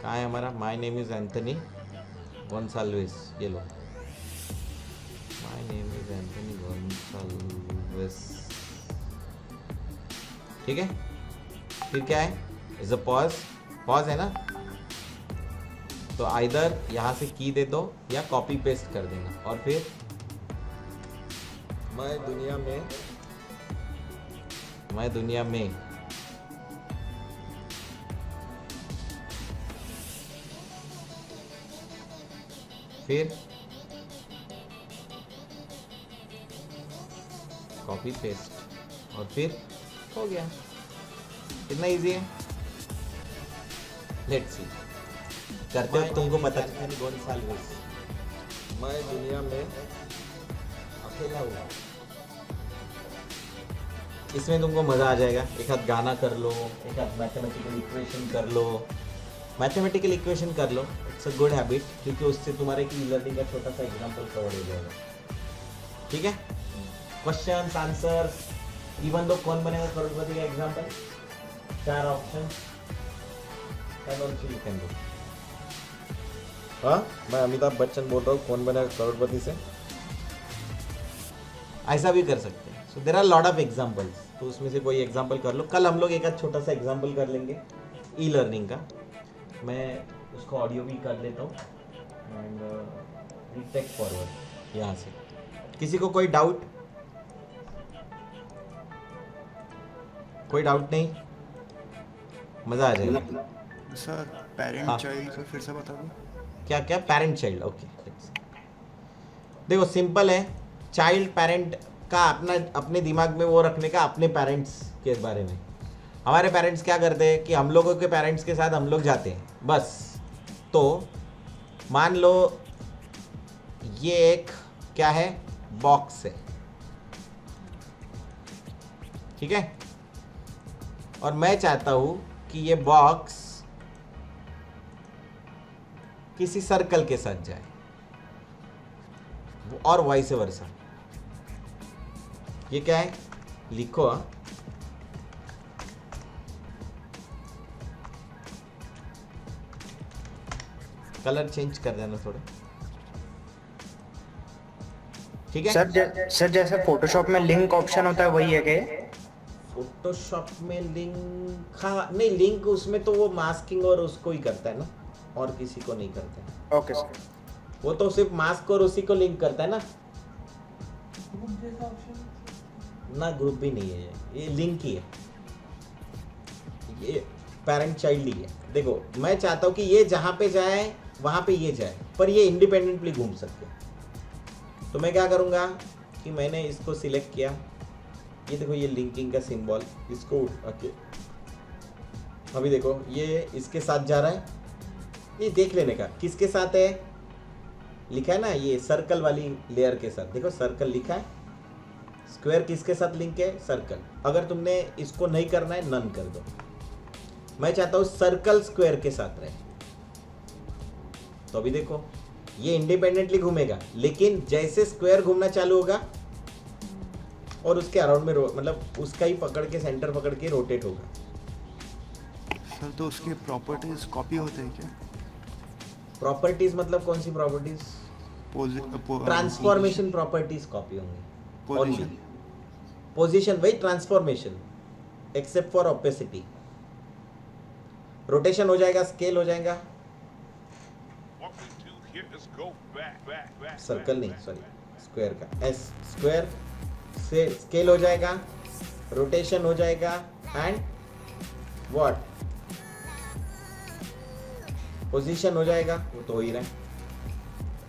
कहाँ है हमारा, my name is Anthony Gonsalves, ये लो, my name is Anthony Gonsalves, ठीक है। फिर क्या है? इज अ पॉज है ना, तो आइदर यहाँ से की दे दो या कॉपी पेस्ट कर देना, और फिर मैं दुनिया में फिर कॉपी पेस्ट, और फिर हो गया। कितना इजी है, लेट्स सी। करते हो तुमको पता चला। गोन्साल्विस, मैं दुनिया में अकेला हुआ। इसमें तुमको मज़ा आ जाएगा, एक हाथ गाना कर लो, एक हाथ मैथमेटिकल इक्वेशन कर लो। मैथमेटिकल इक्वेशन कर लो, इट्स अ गुड हैबिट, क्योंकि उससे तुम्हारे की लर्निंग का छोटा सा एग्जांपल कवर हो जाएगा, ठीक है। क्वेश्चंस आंसर्स, इवन दो कौन बनेगा करोड़पति का example, 4 option, you can do. हाँ, मैं अमिताभ बच्चन बोल रहा हूँ, कौन बनेगा करोड़पति से, ऐसा भी कर सकते हैं। So there are lot of examples, तो उसमें से कोई एग्जांपल कर लो। कल हम लोग एक आध छोटा सा एग्जांपल कर लेंगे ई लर्निंग का, मैं उसको ऑडियो भी कर लेता हूँ एंड रीटेक फॉरवर्ड यहाँ से। किसी को कोई डाउट नहीं? मज़ा आ जाएगा सर पेरेंट हाँ। चाइल्ड का फिर से बता दो। क्या पेरेंट चाइल्ड, ओके। देखो सिंपल है, चाइल्ड पेरेंट का अपने दिमाग में वो रखने का, अपने पेरेंट्स के बारे में। हमारे पेरेंट्स क्या करते हैं कि हम लोगों के पेरेंट्स के साथ हम लोग जाते हैं बस। तो मान लो ये एक क्या है, बॉक्स है, ठीक है, और मैं चाहता हूं कि ये बॉक्स किसी सर्कल के साथ जाए, और वाइस वर्सा। ये क्या है, लिखो। कलर चेंज कर देना थोड़ा, ठीक है। सर जैसे फोटोशॉप में लिंक ऑप्शन होता है वही है क्या? फोटोशॉप में लिंक, हाँ नहीं, लिंक उसमें तो वो मास्किंग और उसको ही करता है ना, और किसी को नहीं करता है। Okay sir. वो तो सिर्फ मास्क और उसी को लिंक करता है ना, ग्रुप जैसा ऑप्शन ना ग्रुप भी नहीं है, ये लिंक ही है, ये पेरेंट चाइल्ड ही है। देखो मैं चाहता हूँ कि ये जहाँ पे जाए वहाँ पे ये जाए, पर ये इंडिपेंडेंटली घूम सकते हैं। तो मैं क्या करूँगा कि मैंने इसको सिलेक्ट किया, ये देखो ये लिंकिंग का सिंबल, इसको ओके। अभी देखो ये इसके साथ जा रहा है, ये देख लेने का किसके साथ है, लिखा है ना ये सर्कल वाली लेयर के साथ, देखो सर्कल लिखा है। स्क्वायर किसके साथ लिंक है, सर्कल। अगर तुमने इसको नहीं करना है नन कर दो। मैं चाहता हूँ सर्कल स्क्वायर के साथ रहे, तो अभी देखो ये इंडिपेंडेंटली घूमेगा, लेकिन जैसे स्क्वायर घूमना चालू होगा और उसके अराउंड में मतलब उसका ही पकड़ के सेंटर पकड़ के रोटेट होगा। सर तो उसके प्रॉपर्टीज कॉपी होते हैं क्या? प्रॉपर्टीज मतलब कौन सी प्रॉपर्टीज? ट्रांसफॉर्मेशन प्रॉपर्टीज कॉपी होंगी। पोजीशन पोजीशन वही transformation, except for opacity. Rotation हो जाएगा, स्केल हो जाएगा, सर्कल नहीं सॉरी स्क्वायर का, एस स्क्वायर से स्केल हो जाएगा, रोटेशन हो जाएगा एंड व्हाट पोजीशन हो जाएगा। वो तो हो ही रहा है।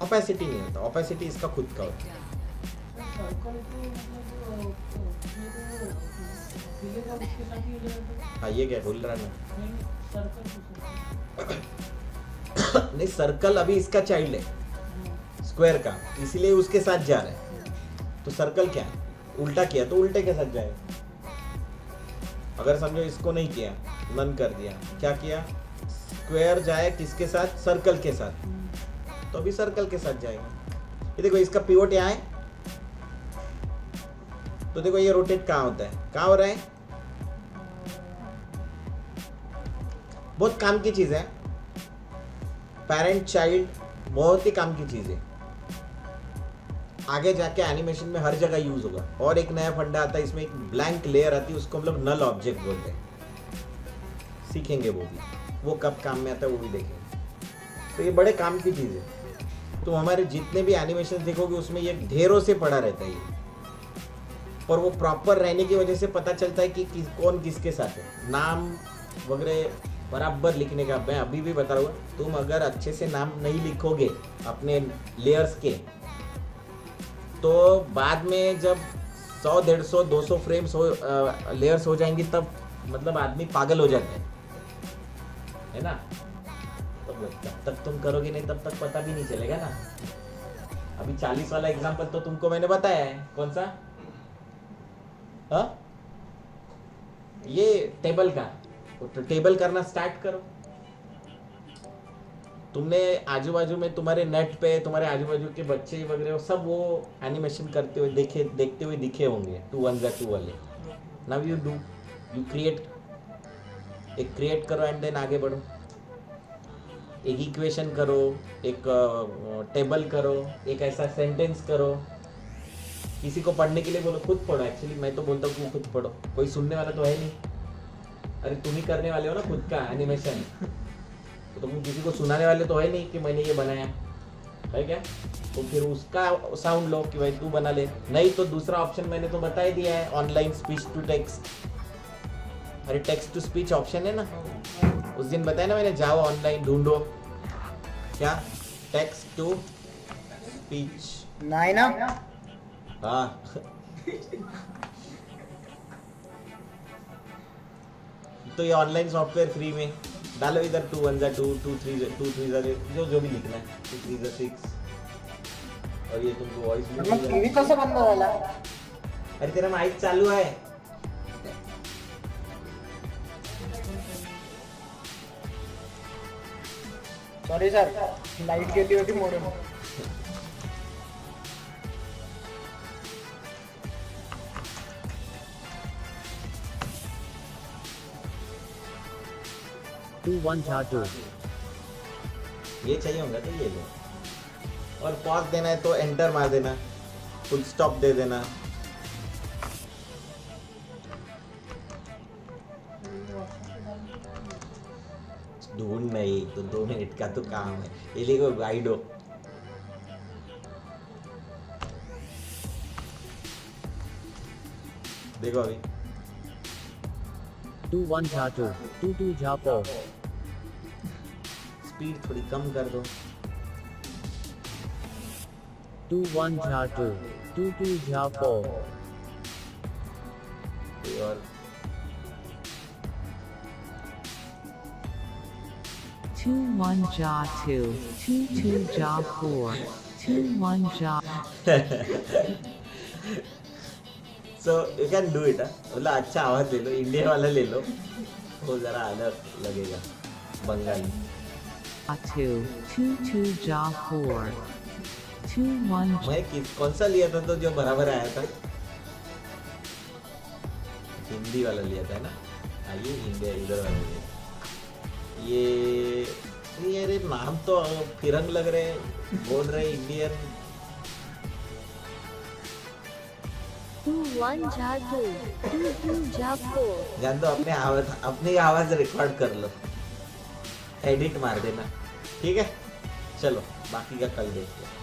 ओपेसिटी नहीं होता, ओपेसिटी इसका खुद का होता है। सर्कल को मतलब ये तो दिलेगा उसके साथ ही हो जाएगा। हाँ ये क्या बोल रहा है मैं? नहीं सर्कल नहीं सर्कल अभी इसका चाइल्ड है स्क्वायर का, इसीलिए उसके साथ जा रहा है। तो सर्कल क्या है, उल्टा किया तो उल्टे के साथ जाएगा। अगर समझो इसको नहीं किया, नन कर दिया, क्या किया, स्क्वायर जाए किसके साथ, सर्कल के साथ, तो अभी सर्कल के साथ जाएगा। ये देखो इसका पिवोट यहाँ है, तो देखो ये रोटेट कहाँ होता है, कहाँ हो रहा है, बहुत काम की चीज है। पेरेंट चाइल्ड बहुत ही काम की चीज है, आगे जाके एनिमेशन में हर जगह यूज होगा। और एक नया फंडा आता है, इसमें एक ब्लैंक लेयर आती है, उसको हम लोग नल ऑब्जेक्ट बोलते हैं। सीखेंगे वो भी, वो कब काम में आता है वो भी देखेंगे। तो ये बड़े काम की चीज है। तो हमारे जितने भी एनिमेशन देखोगे उसमें ये ढेरों से पड़ा रहता है ये, और वो प्रॉपर रहने की वजह से पता चलता है कि कौन किसके साथ है। नाम वगैरह बराबर लिखने का मैं अभी भी बता रहा हूँ। तुम अगर अच्छे से नाम नहीं लिखोगे अपने लेयर्स के, तो बाद में जब 100, 150, 200 फ्रेम्स हो लेयर्स हो जाएंगी, तब मतलब आदमी पागल हो जाता है ना। तो जब तक तुम करोगे नहीं तब तक पता भी नहीं चलेगा ना। अभी 40 वाला एग्जांपल तो तुमको मैंने बताया है, कौन सा, हाँ ये टेबल का। तो टेबल करना स्टार्ट करो। तुमने आजू बाजू में तुम्हारे नेट पे तुम्हारे आजू बाजू के बच्चे वगैरह सब वो एनिमेशन करते हुए देखते हुए दिखे होंगे 2 1 2 वाले। नाउ यू क्रिएट, एक क्रिएट करो एंड देन आगे बढ़ो। एक इक्वेशन करो, एक टेबल करो, एक ऐसा सेंटेंस करो। किसी को पढ़ने के लिए बोलो, खुद पढ़ो। एक्चुअली मैं तो बोलता हूँ कि खुद पढ़ो, कोई सुनने वाला तो है नहीं। अरे तुम ही करने वाले हो ना खुद का एनिमेशन, तो तुम किसी को सुनाने वाले तो है नहीं कि मैंने ये बनाया है क्या। तो फिर उसका साउंड लो कि भाई तू बना ले। नहीं तो दूसरा ऑप्शन मैंने तो बता ही दिया है, ऑनलाइन स्पीच टू टेक्स्ट। अरे टेक्स्ट टू स्पीच ऑप्शन है ना, उस दिन बताया ना मैंने, जाओ ऑनलाइन ढूंढो क्या टेक्स्ट टू स्पीच। नहीं ना, हाँ तो ये ऑनलाइन सॉफ्टवेयर फ्री में डालो, इधर 2 1 2 2 3 जो भी लिखना है, 2 3 6, और ये तुमको वॉइस मग टीव्ही कसं बंद झाला? अरे तेरा माइक चालू है। सॉरी सर, लाईट गेली होती मोडून. ये चाहिए होगा तो ये लो, और पॉज देना है तो एंटर मार देना, फुल स्टॉप दे देना। ढूंढ नहीं तो 2 मिनट का तो काम है, ये लिखो गाइड हो। देखो अभी 2 1 2 2 2 जापो. स्पीड थोड़ी कम कर दो। 2 1 2 2 2 जापो. और 2 1 ja 2 2 2 ja 4 2 1 ja. So you can do it. मतलब अच्छा आवाज ले लो, इंडियन वाला ले लो, वो जरा अलग लगेगा बंगाली। 2 2 2 ja 4 2 1 मैं कौन सा लिया था तो जो बराबर आया था, हिंदी वाला लिया था ना। आइए इंडिया इधर वाला लिया। ये अरे नाम तो फिरंग लग रहे हैं। बोल रहे इंडियन 21 जा 2 22 जा 4 जान दो, अपनी आवाज रिकॉर्ड कर लो, एडिट मार देना, ठीक है। चलो बाकी का कल देखते हैं।